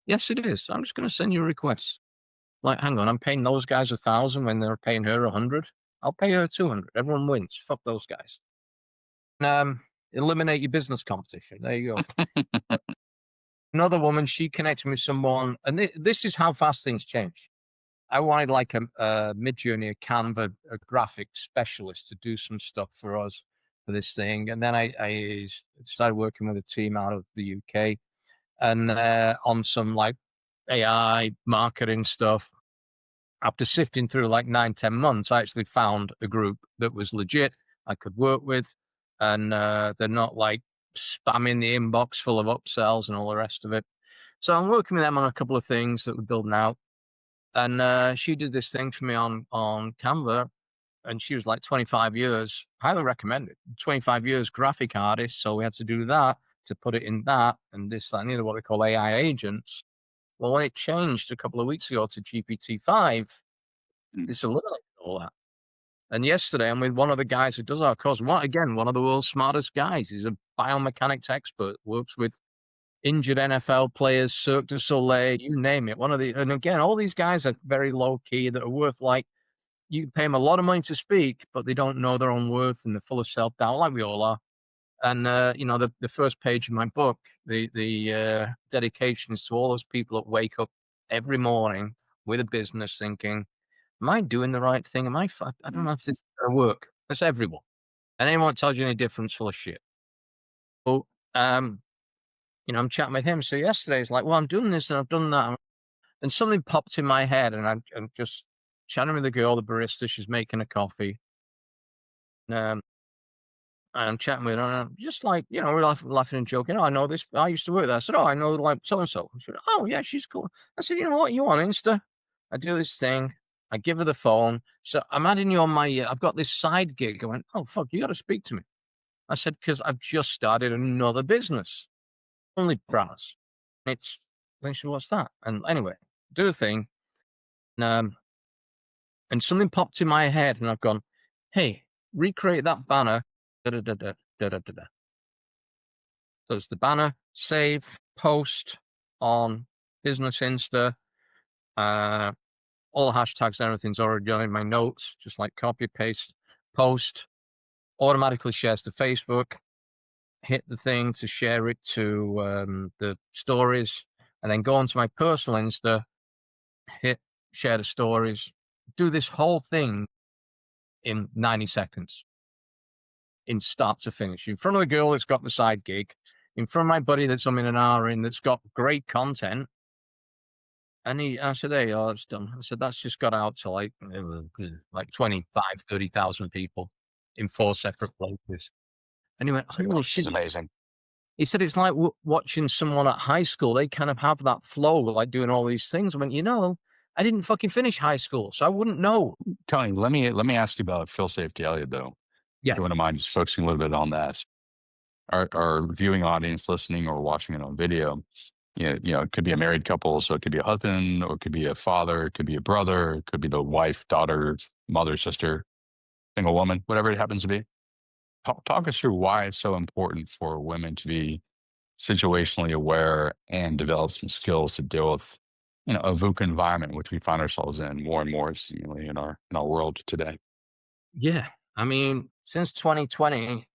Yes, it is. I'm just going to send you a request. Like, hang on, I'm paying those guys 1,000 when they're paying her 100. I'll pay her 200. Everyone wins. Fuck those guys. Eliminate your business competition. There you go. Another woman, she connected with someone, and this is how fast things change. I wanted like a Midjourney, a Canva, a graphic specialist to do some stuff for us for this thing. And then started working with a team out of the UK and on some like AI marketing stuff. After sifting through like 9, 10 months, I actually found a group that was legit I could work with, and they're not like spamming the inbox full of upsells and all the rest of it. So I'm working with them on a couple of things that we're building out. And she did this thing for me on Canva, and she was like 25 years, highly recommended. 25 years graphic artist, so we had to do that to put it in that and this, that, and the other, what they call AI agents. Well, when it changed a couple of weeks ago to GPT-5, Mm. it's eliminated all that. And yesterday, I'm with one of the guys who does our course. One of the world's smartest guys. He's a biomechanics expert, works with injured NFL players, Cirque du Soleil, you name it. And again, all these guys are very low key that are worth like, you can pay them a lot of money to speak, but they don't know their own worth and they're full of self doubt, like we all are. And the first page of my book, the dedication is to all those people that wake up every morning with a business thinking, am I doing the right thing? I don't know if this is gonna work. That's everyone. And anyone that tells you any difference, full of shit. But, um, I'm chatting with him. So yesterday it's like, well, I'm doing this and I've done that. And something popped in my head and I'm just chatting with the girl, the barista, she's making a coffee. Um, and I'm chatting with her and I'm just like, we're laughing and joking. Oh, I know this. I used to work there. I said, oh, I know like so and so. She said, oh, yeah, she's cool. I said, you know what? You on Insta? I do this thing. I give her the phone. So I'm adding you on my, I've got this side gig. I went, oh, fuck, you got to speak to me. I said, because I've just started another business, only bras. It's, and she said, what's that? And anyway, do the thing. And, and something popped in my head and I've gone, hey, recreate that banner. Da, da, da, da, da, da, da, da. So it's the banner, save, post on Business Insta. Uh, all the hashtags and everything's already done in my notes, just like copy, paste, post, automatically shares to Facebook, hit the thing to share it to the stories, and then go onto my personal Insta, hit share the stories, do this whole thing in 90 seconds, in start to finish, in front of the girl that's got the side gig, in front of my buddy that's I'm in an hour in that's got great content. And I said, hey, it's done. I said, that's just got out to like 25, 30,000 people in 4 separate places. And he went, Oh my holy gosh, this is shit. amazing. He said, it's like watching someone at high school. They kind of have that flow, like doing all these things. I went, I didn't fucking finish high school, so I wouldn't know. Tony, let me ask you about Feel Safe Daily, though. If Yeah. you wouldn't mind just focusing a little bit on that. Our viewing audience, listening or watching it on video, it could be a married couple, so it could be a husband, or it could be a father, it could be a brother, it could be the wife, daughter, mother, sister, single woman, whatever it happens to be. Talk us through why it's so important for women to be situationally aware and develop some skills to deal with, a VUCA environment which we find ourselves in more and more seemingly in our world today. Yeah. I mean, since 2020,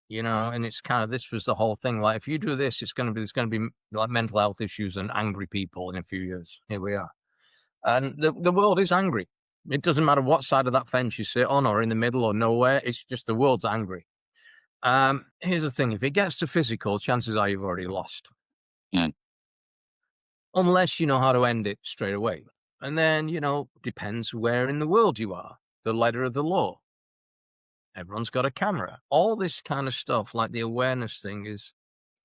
and it's kind of, this was the whole thing. Like, if you do this, there's going to be like mental health issues and angry people in a few years. Here we are. And the world is angry. It doesn't matter what side of that fence you sit on or in the middle or nowhere. It's just the world's angry. Here's the thing. If it gets to physical, chances are you've already lost. Mm. Unless you know how to end it straight away. And then, depends where in the world you are. The letter of the law. Everyone's got a camera. All this kind of stuff, like the awareness thing is,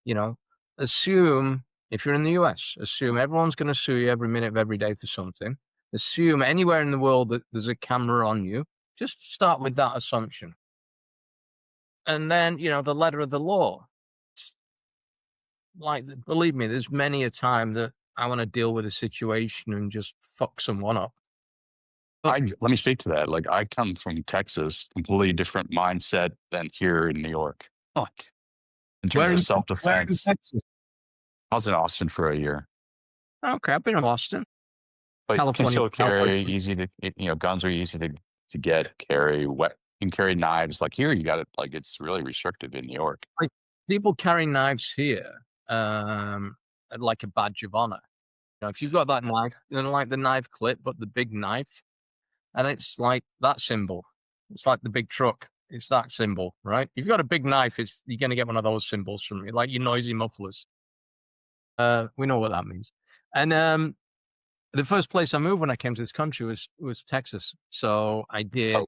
you know, assume if you're in the US, assume everyone's going to sue you every minute of every day for something. Assume anywhere in the world that there's a camera on you. Just start with that assumption. And then, the letter of the law. Like, believe me, there's many a time that I want to deal with a situation and just fuck someone up. But Let me speak to that. Like, I come from Texas, completely different mindset than here in New York. Like, in terms of where in self-defense, Texas? I was in Austin for a year, Okay, I've been in Boston, but California. concealed California. carry, easy to, guns are easy to get, carry, you can carry knives. Like here, you got it, like it's really restrictive in New York. Like, people carry knives here, like a badge of honor. If you've got that knife, like the knife clip, but the big knife, and it's like that symbol. It's like the big truck. It's that symbol, right? If you've got a big knife, you're going to get one of those symbols from me, like your noisy mufflers. We know what that means. And the first place I moved when I came to this country was Texas. So I did Oh,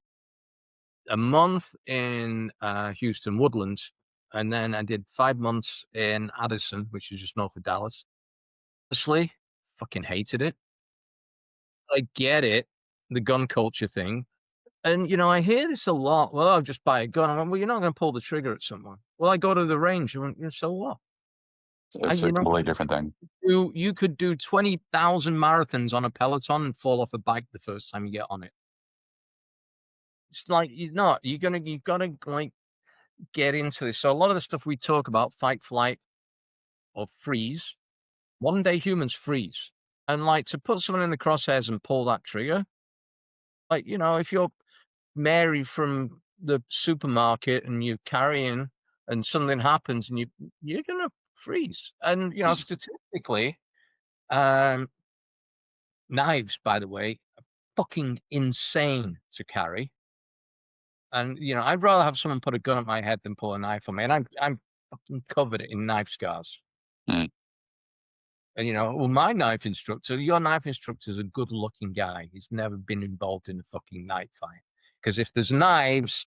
a month in Houston Woodlands, and then I did 5 months in Addison, which is just north of Dallas. Honestly, fucking hated it. I get it, the gun culture thing. And, I hear this a lot. Well, I'll just buy a gun. I'm like, well, you're not going to pull the trigger at someone. Well, I go to the range. So what? it's a completely different thing. You could do 20,000 marathons on a Peloton and fall off a bike the first time you get on it. It's like, you've got to like get into this. So a lot of the stuff we talk about, fight, flight, or freeze, one day humans freeze. And like to put someone in the crosshairs and pull that trigger, like, if you're Mary from the supermarket and you're carrying and something happens and you're gonna freeze. And Mm. statistically, um, knives, by the way, are fucking insane to carry. And I'd rather have someone put a gun at my head than pull a knife on me. And I'm fucking covered in knife scars. Mm. And well, my knife instructor, your knife instructor is a good looking guy. He's never been involved in a fucking knife fight. Because if there's knives,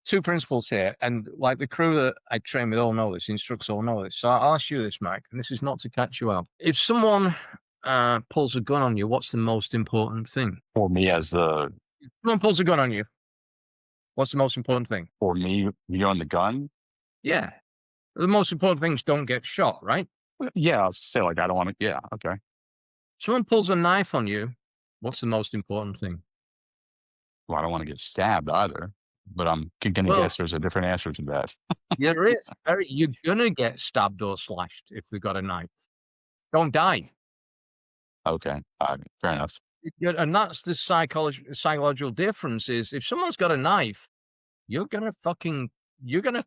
two principles here, and like the crew that I train with all know this, the instructors all know this. So I'll ask you this, Mike, and this is not to catch you out. If someone pulls a gun on you, what's the most important thing? For me, as the If someone pulls a gun on you, what's the most important thing? for me, you on the gun. Yeah. The most important things don't get shot, right? Yeah, I'll say like I don't want to. Yeah, okay. Someone pulls a knife on you, what's the most important thing? Well, I don't want to get stabbed either, but I'm gonna Well, guess there's a different answer to that. there is. You're gonna get stabbed or slashed if they've got a knife. Don't die. Okay, fair enough. And that's the psychological difference is if someone's got a knife, you're gonna fucking you're gonna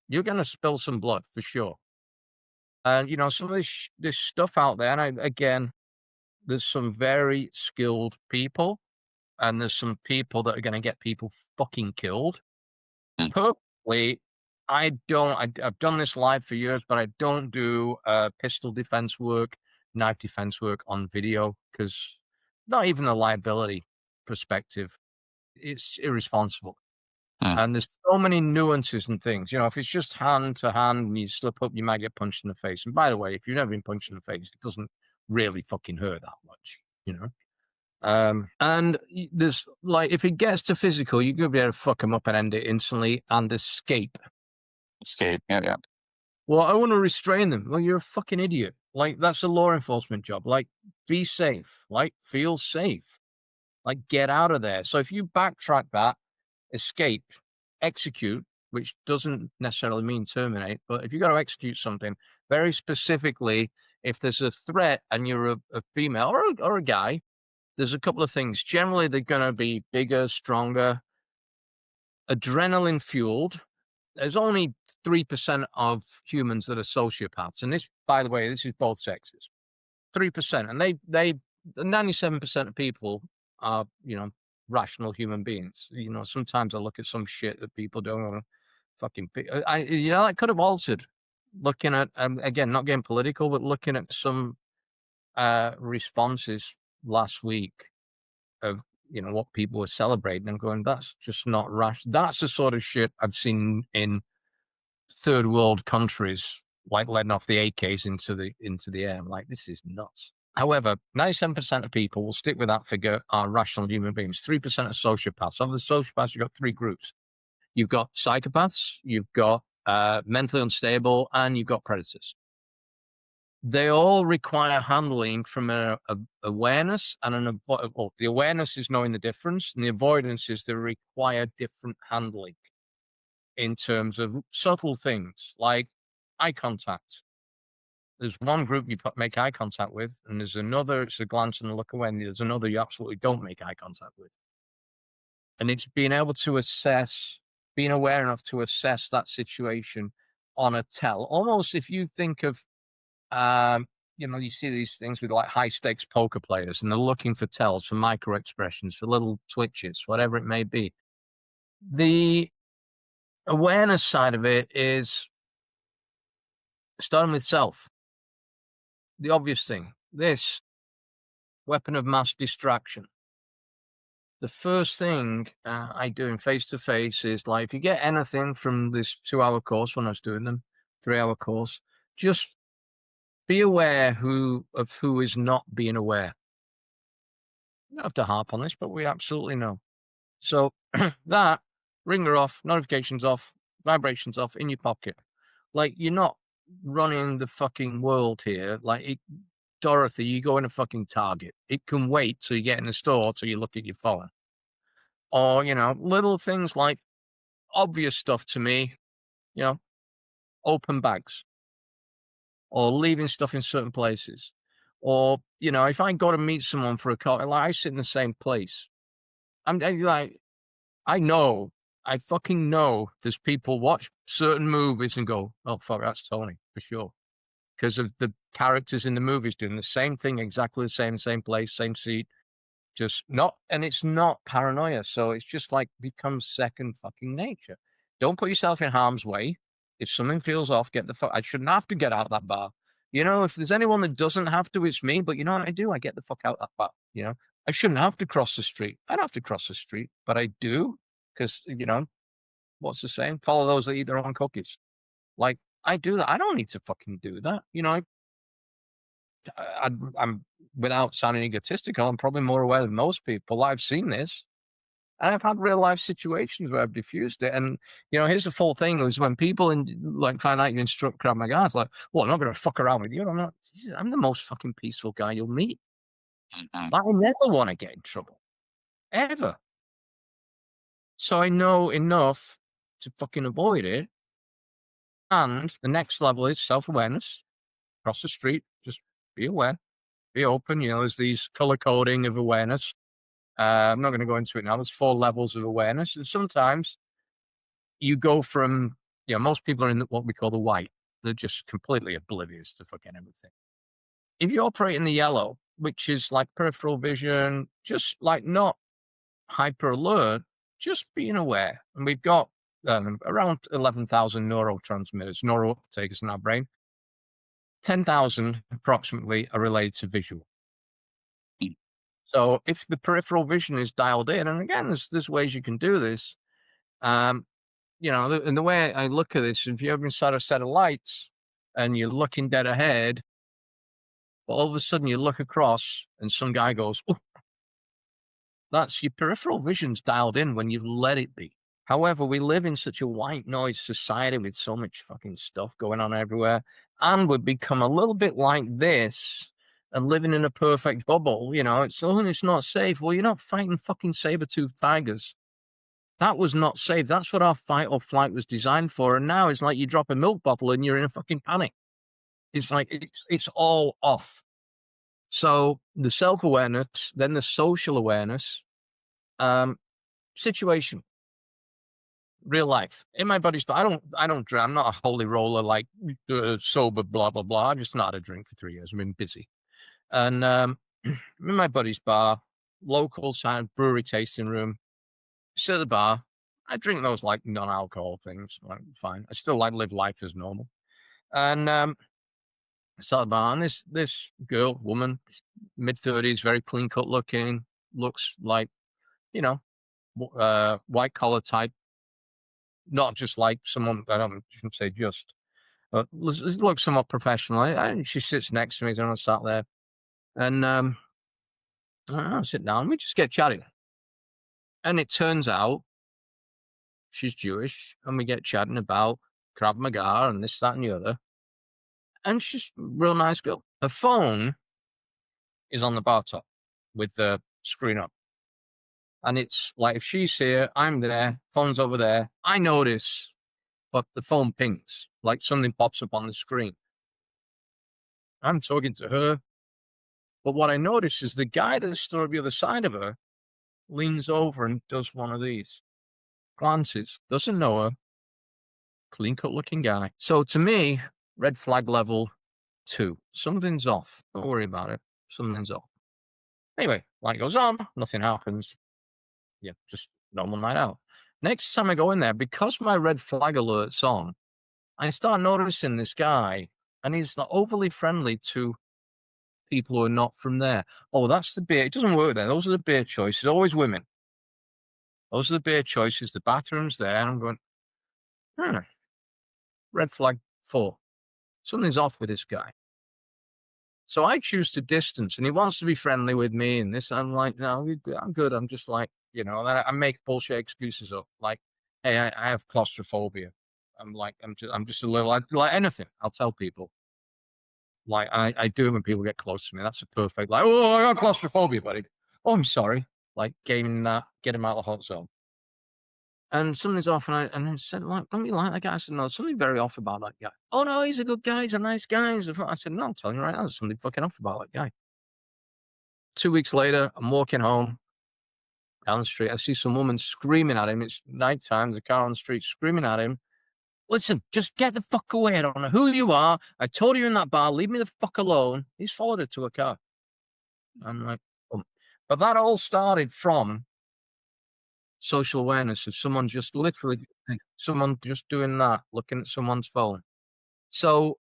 you're gonna spill some blood for sure. And some of this stuff out there, and again, there's some very skilled people, and there's some people that are gonna get people fucking killed. Mm. Personally, I don't. I've done this live for years, but I don't do pistol defense work, knife defense work on video because not even a liability perspective. It's irresponsible. Mm. And there's so many nuances and things. If it's just hand to hand and you slip up, you might get punched in the face. And by the way, if you've never been punched in the face, it doesn't really fucking hurt that much. And there's like, if it gets to physical, you're gonna be able to fuck them up and end it instantly and escape. Escape. Yeah, yeah. Well, I want to restrain them. Well, you're a fucking idiot. Like, that's a law enforcement job. Like, be safe. Like, feel safe. Like, get out of there. So if you backtrack that, escape, execute, which doesn't necessarily mean terminate, but if you got to execute something very specifically, if there's a threat and you're a female or a guy, there's a couple of things. Generally, they're going to be bigger, stronger, adrenaline fueled. There's only 3% of humans that are sociopaths. And this, by the way, this is both sexes. 3%. And they 97% of people are, rational human beings. Sometimes I look at some shit that people don't want to fucking that could have altered. Looking at again, not getting political, but looking at some responses last week of what people were celebrating and going, that's just not rational. That's the sort of shit I've seen in third world countries, like letting off the AKs into the air. I'm like, this is nuts. However, 97% of people will stick with that figure are rational human beings. 3% are sociopaths. Of the sociopaths, you've got three groups. You've got psychopaths, you've got mentally unstable, and you've got predators. They all require handling from a awareness and the awareness is knowing the difference, and the avoidance is they require different handling in terms of subtle things like eye contact. There's one group you make eye contact with, and there's another, it's a glance and a look away, and there's another you absolutely don't make eye contact with. And it's being able to assess, being aware enough to assess that situation on a tell. Almost if you think of You see these things with like high stakes poker players, and they're looking for tells, for micro expressions, for little twitches, whatever it may be. The awareness side of it is starting with self. The obvious thing, this weapon of mass distraction. The first thing I do in face to face is like, if you get anything from this 2-hour course when I was doing them, 3-hour course, just be aware of who is not being aware. You don't have to harp on this, but we absolutely know. So that, ringer off, notifications off, vibrations off, in your pocket. Like, you're not running the fucking world here. Like, Dorothy, you go in a fucking Target. It can wait till you get in the store till you look at your phone. Or, little things like obvious stuff to me, you know, open bags or leaving stuff in certain places. Or, if I go to meet someone for a coffee, like I sit in the same place. I'm like, I fucking know there's people watch certain movies and go, oh, fuck, that's Tony for sure. Because of the characters in the movies doing the same thing, exactly the same place, same seat, just not, and it's not paranoia. So it's just like becomes second fucking nature. Don't put yourself in harm's way. If something feels off, get the fuck. I shouldn't have to get out of that bar. If there's anyone that doesn't have to, it's me. But you know what I do? I get the fuck out of that bar. I shouldn't have to cross the street. I don't have to cross the street, but I do because what's the saying? Follow those that eat their own cookies. Like I do that. I don't need to fucking do that. I'm without sounding egotistical, I'm probably more aware than most people. I've seen this, and I've had real life situations where I've diffused it. And here's the full thing: is when people find out you instruct Krav Maga, it's like, well, I'm not going to fuck around with you. I'm the most fucking peaceful guy you'll meet. Mhm. I never want to get in trouble, ever. So I know enough to fucking avoid it. And the next level is self awareness. Cross the street, just be aware, be open. There's these color coding of awareness. I'm not going to go into it now. There's 4 levels of awareness. And sometimes you go from, most people are in what we call the white. They're just completely oblivious to fucking everything. If you operate in the yellow, which is like peripheral vision, just like not hyper alert, just being aware. And we've got around 11,000 neurotransmitters, neurouptakers in our brain. 10,000 approximately are related to visual. Mm. So if the peripheral vision is dialed in, and again, there's ways you can do this. And the way I look at this, if you're inside a set of lights and you're looking dead ahead, but all of a sudden you look across and some guy goes, "Oh," that's your peripheral vision's dialed in when you let it be. However, we live in such a white noise society with so much fucking stuff going on everywhere, and we've become a little bit like this and living in a perfect bubble. It's not safe. Well, you're not fighting fucking saber-toothed tigers. That was not safe. That's what our fight or flight was designed for. And now it's like you drop a milk bottle and you're in a fucking panic. It's like it's all off. So the self-awareness, then the social awareness, situation, real life. In my buddy's, but I don't drink. I'm not a holy roller like sober, blah blah blah. I've just not had a drink for 3 years. I've been busy, and in my buddy's bar, local side brewery tasting room. Sit at the bar. I drink those like non-alcohol things. Like, fine. I still like live life as normal. And I sat at the bar, and this girl, woman, mid-30s, very clean cut looking, looks like you know white collar type, not just like someone. Shouldn't say just, but looks somewhat professional. And she sits next to me, and I sat there, and I sit down. We just get chatting, and it turns out she's Jewish, and we get chatting about Krav Maga and this, that, and the other. And she's a real nice girl. Her phone is on the bar top with the screen up. And it's like if she's here, I'm there, phone's over there. I notice, but the phone pings, like something pops up on the screen. I'm talking to her. But what I notice is the guy that stood on the other side of her leans over and does one of these. Glances, doesn't know her, clean cut looking guy. So to me, red flag level 2. Something's off. Don't worry about it. Something's off. Anyway, light goes on. Nothing happens. Yeah, just normal night out. Next time I go in there, because my red flag alert's on, I start noticing this guy, and he's not overly friendly to people who are not from there. Oh, that's the beer. It doesn't work there. Those are the beer choices. Always women. Those are the beer choices. The bathroom's there. And I'm going, red flag 4. Something's off with this guy. So I choose to distance, and he wants to be friendly with me and this. I'm like, no, I'm good. I'm just like, I make bullshit excuses up. Like, hey, I have claustrophobia. I'm just a little, like anything. I'll tell people. Like, I do it when people get close to me. That's a perfect, like, oh, I got claustrophobia, buddy. Oh, I'm sorry. Like, get him out of the hot zone. And something's off, and I said, like, don't you like that guy? I said, no, there's something very off about that guy. Oh, no, he's a good guy. He's a nice guy. I said, no, I'm telling you right now, there's something fucking off about that guy. 2 weeks later, I'm walking home down the street. I see some woman screaming at him. It's nighttime. There's a car on the street screaming at him. Listen, just get the fuck away. I don't know who you are. I told you in that bar, leave me the fuck alone. He's followed her to a car. I'm like, but that all started from social awareness of someone just doing that, looking at someone's phone. So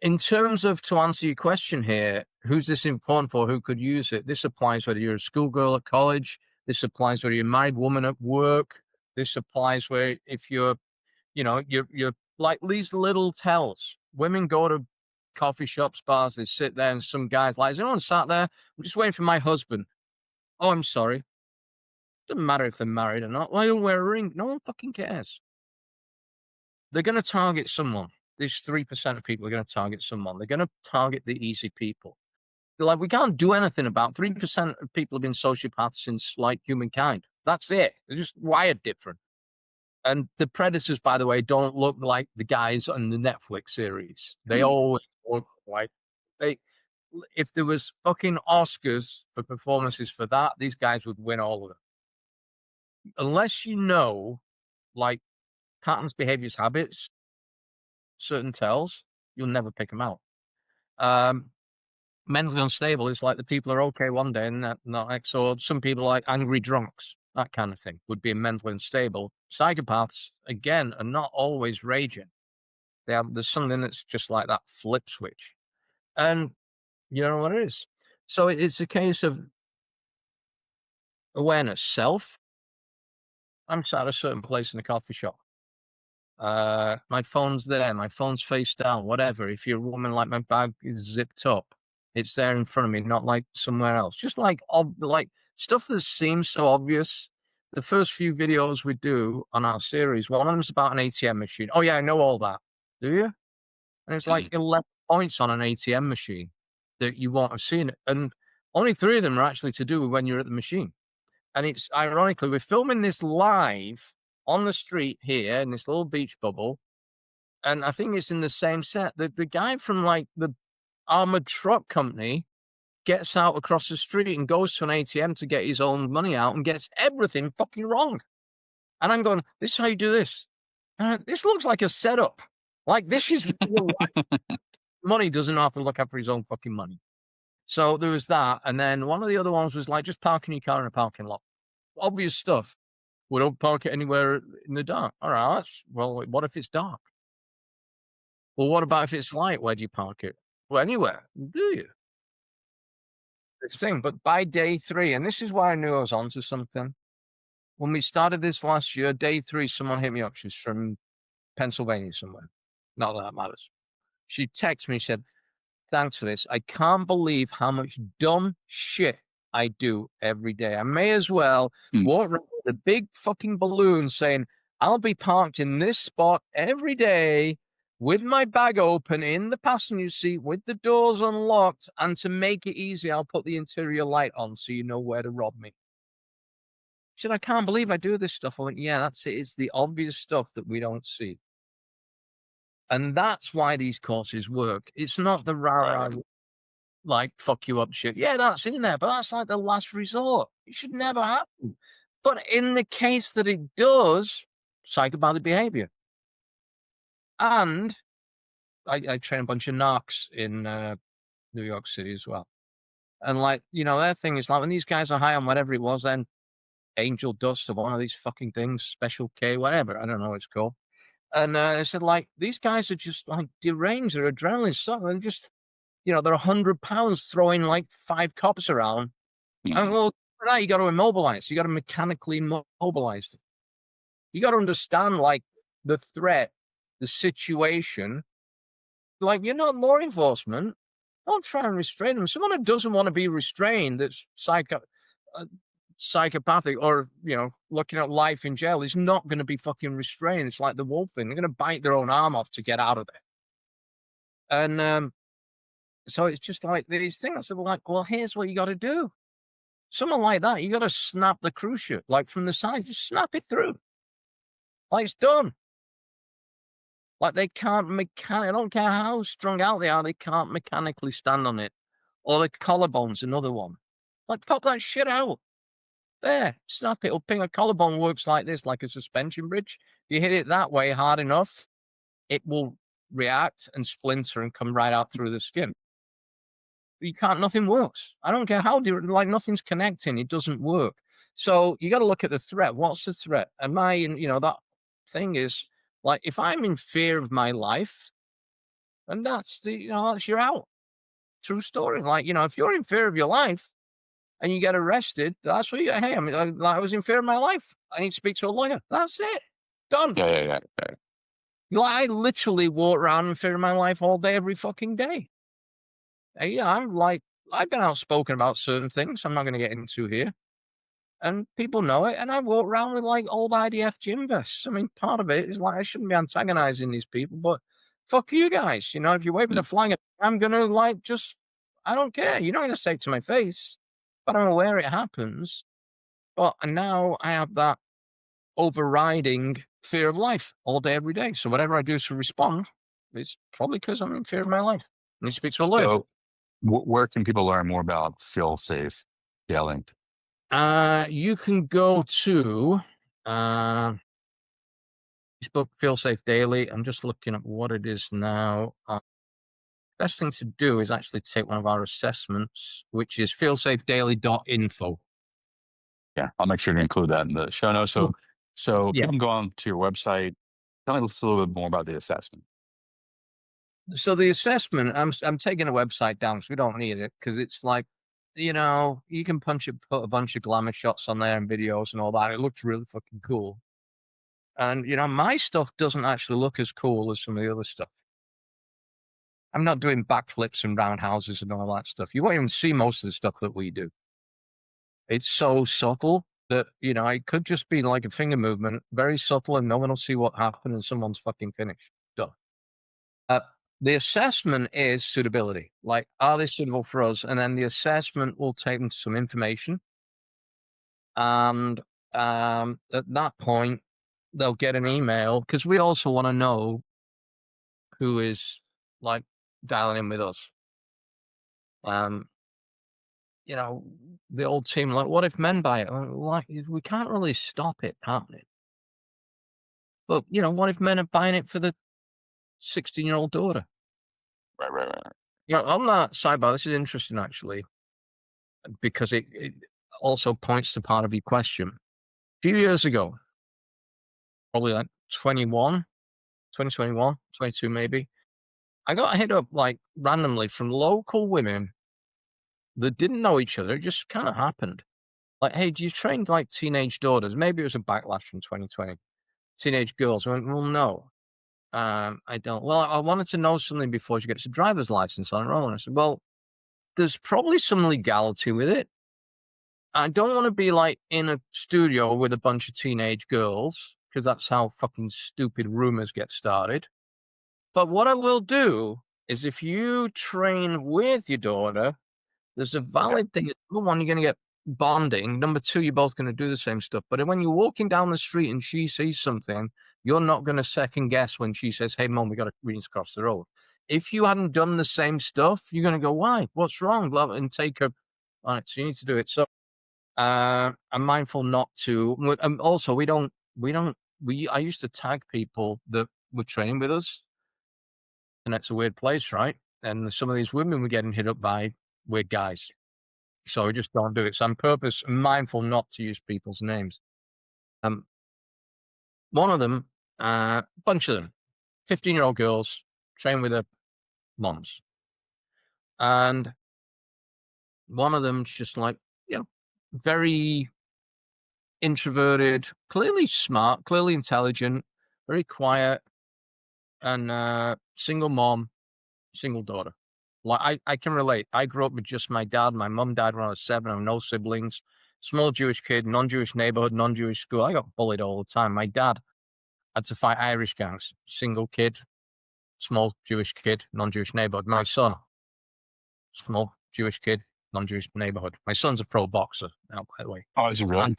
in terms of, to answer your question here, who's this important for? Who could use it? This applies whether you're a schoolgirl at college. This applies whether you're a married woman at work. This applies where if you're like these little tells. Women go to coffee shops, bars, they sit there, and some guys like, is anyone sat there? I'm just waiting for my husband. Oh, I'm sorry. Doesn't matter if they're married or not. Why don't wear a ring? No one fucking cares. They're going to target someone. These 3% of people are going to target someone. They're going to target the easy people. Like, we can't do anything about 3% of people have been sociopaths since like humankind. That's it. They're just wired different. And the predators, by the way, don't look like the guys on the Netflix series. They always look like if there was fucking Oscars for performances for that, these guys would win all of them. Unless you know, like, patterns, behaviors, habits, certain tells, you'll never pick them out. Mentally unstable is like the people are okay one day and not like, so some people like angry drunks, that kind of thing would be mentally unstable. Psychopaths, again, are not always raging. There's something that's just like that flip switch. And you know what it is. So it's a case of awareness. Self, I'm sat at a certain place in the coffee shop. My phone's there, my phone's face down, whatever. If you're a woman, like, my bag is zipped up, it's there in front of me, not like somewhere else. Just like stuff that seems so obvious. The first few videos we do on our series, one of them's about an ATM machine. Oh yeah, I know all that. Do you? And it's like 11 points on an ATM machine that you won't have seen. And only 3 of them are actually to do with when you're at the machine. And it's ironically, we're filming this live on the street here in this little beach bubble. And I think it's in the same set. The guy from like the armored truck company gets out across the street and goes to an ATM to get his own money out and gets everything fucking wrong. And I'm going, this is how you do this. This looks like a setup. Like, this is real life. Money doesn't have to look after his own fucking money. So there was that. And then one of the other ones was like, just parking your car in a parking lot. Obvious stuff. We don't park it anywhere in the dark. All right. Well, what if it's dark? Well, what about if it's light? Where do you park it? Well, anywhere. Do you? This thing. But by day 3, and this is why I knew I was onto something. When we started this last year, day 3, someone hit me up. She's from Pennsylvania somewhere. Not that matters. She texted me, said, thanks for this. I can't believe how much dumb shit I do every day. I may as well walk around with a big fucking balloon saying, I'll be parked in this spot every day with my bag open in the passenger seat with the doors unlocked. And to make it easy, I'll put the interior light on so you know where to rob me. She said, I can't believe I do this stuff. I went, yeah, that's it. It's the obvious stuff that we don't see. And that's why these courses work. It's not the rah-rah, like, fuck you up shit. Yeah, that's in there, but that's like the last resort. It should never happen. But in the case that it does, psychopathic behavior. And I train a bunch of narcs in New York City as well. And like, their thing is like when these guys are high on whatever it was then, angel dust or one of these fucking things, special K, whatever. I don't know what it's called. And they said like these guys are just like deranged, they're adrenaline stuff. They're just, they're 100 pounds throwing like 5 cops around. And well, for that you got to immobilize. You got to mechanically immobilize them. You got to understand like the threat, the situation. Like you're not law enforcement. Don't try and restrain them. Someone who doesn't want to be restrained, that's psychopathic, or looking at life in jail, is not going to be fucking restrained. It's like the wolf thing. They're going to bite their own arm off to get out of there. And so it's just like these things. They're like, well, here's what you got to do. Someone like that, you got to snap the cruciate, like from the side, just snap it through. Like it's done. Like they can't I don't care how strung out they are, they can't mechanically stand on it. Or the collarbone's another one. Like pop that shit out. There, snap it. Up. A collarbone works like this, like a suspension bridge. If you hit it that way hard enough, it will react and splinter and come right out through the skin. You can't, nothing works. I don't care how, like nothing's connecting. It doesn't work. So you got to look at the threat. What's the threat? Am I in, that thing is like, if I'm in fear of my life, and that's that's you're out. True story. Like, if you're in fear of your life and you get arrested, that's what hey, I was in fear of my life. I need to speak to a lawyer. That's it. Done. Yeah. Like, I literally walk around in fear of my life all day, every fucking day. And yeah, I've been outspoken about certain things I'm not going to get into here. And people know it. And I walk around with like old IDF gym vests. I mean, part of it is like, I shouldn't be antagonizing these people, but fuck you guys. If you wave with a flag, I'm going to like, I don't care. You're not going to say it to my face, but I'm aware it happens. But now I have that overriding fear of life all day, every day. So whatever I do to respond, it's probably because I'm in fear of my life. I need to speak to a lawyer. So where can people learn more about Feel Safe Scaling? You can go to Facebook Feel Safe Daily. I'm just looking at what it is now. Best thing to do is actually take one of our assessments, which is feelsafedaily.info. Yeah, I'll make sure to include that in the show notes. So Yeah. people can go on to your website. Tell me a little bit more about the assessment. So the assessment, I'm taking a website down because we don't need it, because it's like, you can put a bunch of glamour shots on there and videos and all that. It looks really fucking cool. And my stuff doesn't actually look as cool as some of the other stuff. I'm not doing backflips and roundhouses and all that stuff. You won't even see most of the stuff that we do. It's so subtle that, it could just be like a finger movement, very subtle, and no one will see what happened and someone's fucking finished. Done. The assessment is suitability. Like, are they suitable for us? And then the assessment will take them to some information. And at that point, they'll get an email, because we also want to know who is like dialing in with us. The old team, like, what if men buy it? Like, we can't really stop it happening. But, what if men are buying it for the 16-year-old daughter? Right. On that sidebar, this is interesting, actually, because it also points to part of your question. A few years ago, probably like 2021, 22 maybe, I got hit up like randomly from local women that didn't know each other. It just kind of happened. Like, hey, do you train like teenage daughters? Maybe it was a backlash from 2020. Teenage girls. I went, well, no, I don't. Well, I wanted to know something before she gets a driver's license on her own. I said, well, there's probably some legality with it. I don't want to be like in a studio with a bunch of teenage girls, because that's how fucking stupid rumors get started. But what I will do is, if you train with your daughter, there's a valid thing. Number one, you're going to get bonding. Number two, you're both going to do the same stuff. But when you're walking down the street and she sees something, you're not going to second guess when she says, hey, Mom, we need to cross the road. If you hadn't done the same stuff, you're going to go, why? What's wrong? Blah, and take her. All right, so you need to do it. So I'm mindful not to. Also, I used to tag people that were training with us. internet's a weird place, right? And some of these women were getting hit up by weird guys. So we just don't do it. So I'm mindful not to use people's names. One of them, bunch of them, 15-year-old girls, train with their moms. And one of them's just like, very introverted, clearly smart, clearly intelligent, very quiet, and single mom, single daughter. Like I can relate. I grew up with just my dad. My mom died when I was 7. I have no siblings. Small Jewish kid, non-Jewish neighborhood, non-Jewish school. I got bullied all the time. My dad had to fight Irish gangs. Single kid, small Jewish kid, non-Jewish neighborhood. My son, small Jewish kid, non-Jewish neighborhood. My son's a pro boxer now, by the way. Oh, is it really?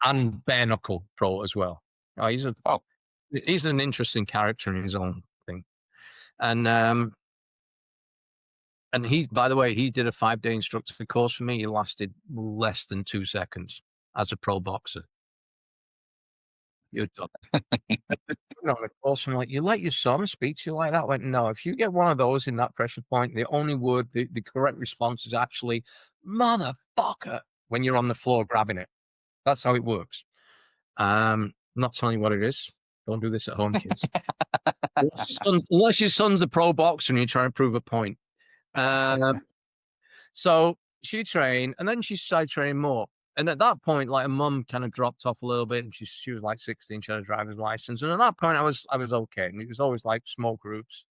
And bare knuckle pro as well. Oh, he's an interesting character in his own thing. And he, by the way, he did a 5-day instructor course for me. He lasted less than 2 seconds as a pro boxer. You're done. On the course, I'm like, you let your son speak to you like that? I went, no, if you get one of those in that pressure point, the only word, the correct response is actually motherfucker when you're on the floor grabbing it. That's how it works. I'm not telling you what it is. Don't do this at home, kids. Unless your son's a pro boxer and you're trying to prove a point. So she trained, and then she started training more. And at that point, like, her mum kind of dropped off a little bit, and she was like 16, she had a driver's license. And at that point, I was okay. And it was always like small groups.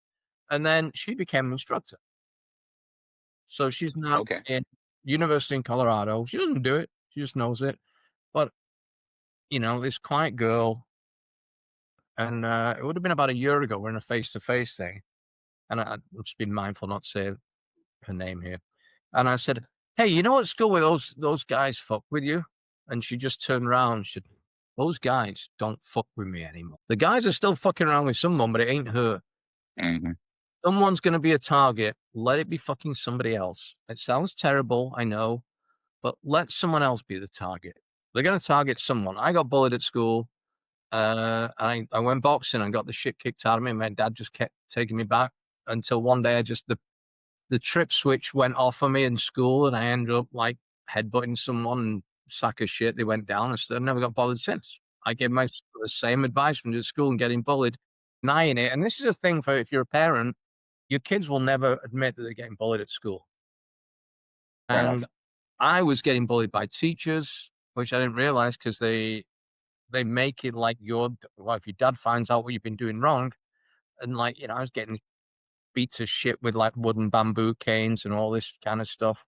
And then she became an instructor. So she's now in university in Colorado. She doesn't do it. She just knows it. But, this quiet girl, and it would have been about a year ago. We're in a face-to-face thing. And I've just been mindful not to say her name here. And I said, hey, at school where those guys fuck with you? And she just turned around and said, those guys don't fuck with me anymore. The guys are still fucking around with someone, but it ain't her. Mm-hmm. Someone's going to be a target. Let it be fucking somebody else. It sounds terrible, I know, but let someone else be the target. They're going to target someone. I got bullied at school. I went boxing and got the shit kicked out of me. My dad just kept taking me back until one day the trip switch went off on me in school, and I ended up like headbutting someone and sack of shit. They went down and still never got bothered since. I gave myself the same advice when to school and getting bullied, denying it. And this is a thing for if you're a parent, your kids will never admit that they're getting bullied at school. And I was getting bullied by teachers, which I didn't realize because they make it like if your dad finds out what you've been doing wrong, and I was getting beat to shit with like wooden bamboo canes and all this kind of stuff.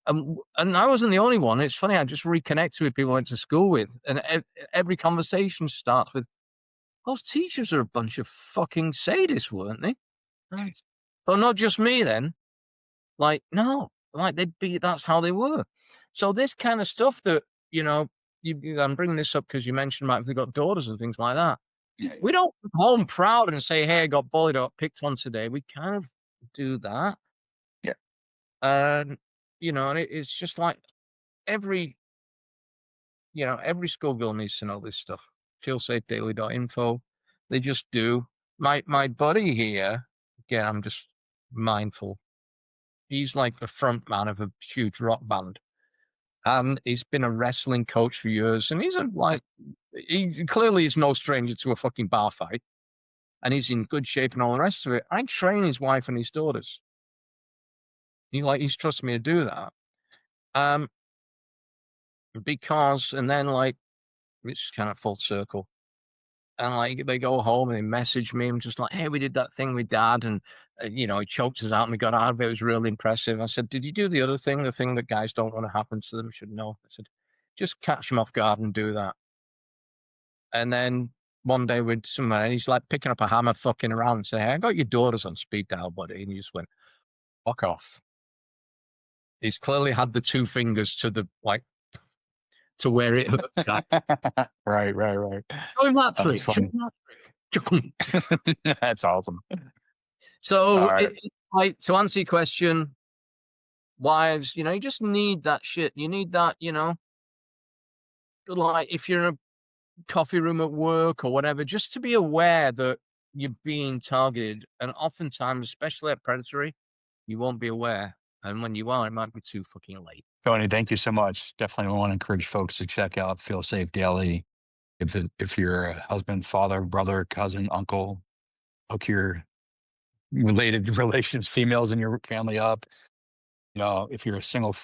And I wasn't the only one. It's funny. I just reconnected with people I went to school with, and every conversation starts with, "Those teachers are a bunch of fucking sadists, weren't they?" Right. But not just me. Then, no, that's how they were. So this kind of stuff that I'm bringing this up because you mentioned if they've got daughters and things like that. Yeah. We don't come home proud and say, hey, I got bullied or picked on today. We kind of do that. Yeah. And it's just like every schoolgirl needs to know this stuff. Feelsafedaily.info. They just do. My buddy here, again, I'm just mindful. He's like the front man of a huge rock band. And he's been a wrestling coach for years. And he clearly is no stranger to a fucking bar fight. And he's in good shape and all the rest of it. I train his wife and his daughters. He's trusted me to do that. Because, and then it's kind of full circle. And they go home and they message me. I'm just like, hey, we did that thing with dad. And, he choked us out and we got out of it. It was really impressive. I said, did you do the other thing? The thing that guys don't want to happen to them should know. I said, just catch him off guard and do that. And then one day with someone, and he's like picking up a hammer, fucking around and saying, hey, I got your daughters on speed dial, buddy. And he just went, fuck off. He's clearly had the 2 fingers to where it hurts. Right. Show him that trick. That's awesome. So to answer your question, wives, you just need that shit. You need that, like if you're in a coffee room at work or whatever, just to be aware that you're being targeted, and oftentimes, especially at predatory, you won't be aware, and when you are, it might be too fucking late. Tony, thank you so much. Definitely want to encourage folks to check out Feel Safe Daily. If you're a husband, father, brother, cousin, uncle, hook your related relations, females in your family up. If you're a single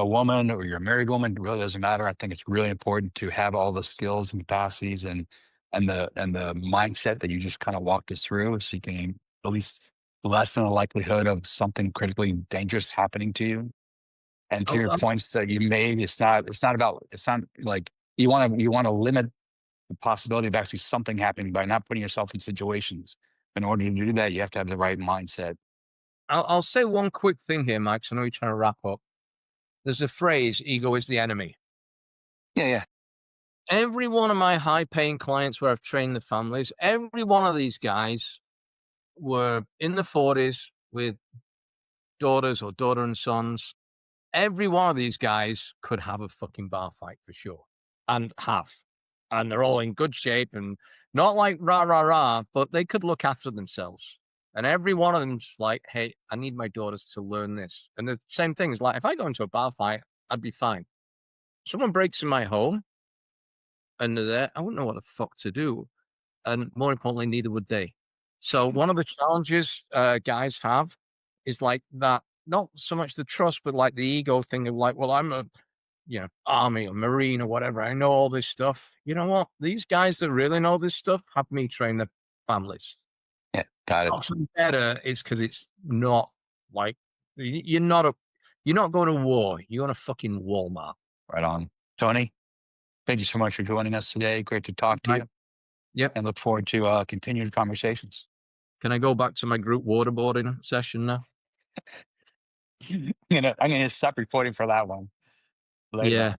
woman or you're a married woman, it really doesn't matter. I think it's really important to have all the skills and capacities and the mindset that you just kind of walked us through, so you can at least lessen the likelihood of something critically dangerous happening to you. And to your I'll points that you made, it's not like you want to limit the possibility of actually something happening by not putting yourself in situations. In order to do that, you have to have the right mindset. I'll say one quick thing here, Max. I know you're trying to wrap up. There's a phrase, ego is the enemy. Yeah, yeah. Every one of my high-paying clients where I've trained the families, every one of these guys were in the 40s with daughters or daughter and sons. Every one of these guys could have a fucking bar fight for sure, and have. And they're all in good shape and not like rah, rah, rah, but they could look after themselves. And every one of them's like, hey, I need my daughters to learn this. And the same thing is like, if I go into a bar fight, I'd be fine. Someone breaks in my home and they're there, I wouldn't know what the fuck to do. And more importantly, neither would they. So one of the challenges guys have is like that, not so much the trust, but like the ego thing of like, well, I'm a army or marine or whatever. I know all this stuff. You know what? These guys that really know this stuff have me train their families. Yeah, got it. Option better is because it's not like you're not going to war. You're going to fucking Walmart. Right on. Tony, thank you so much for joining us today. Great to talk to Right. you, Yep. and look forward to continued conversations. Can I go back to my group waterboarding session now? I'm gonna stop recording for that one later. Yeah.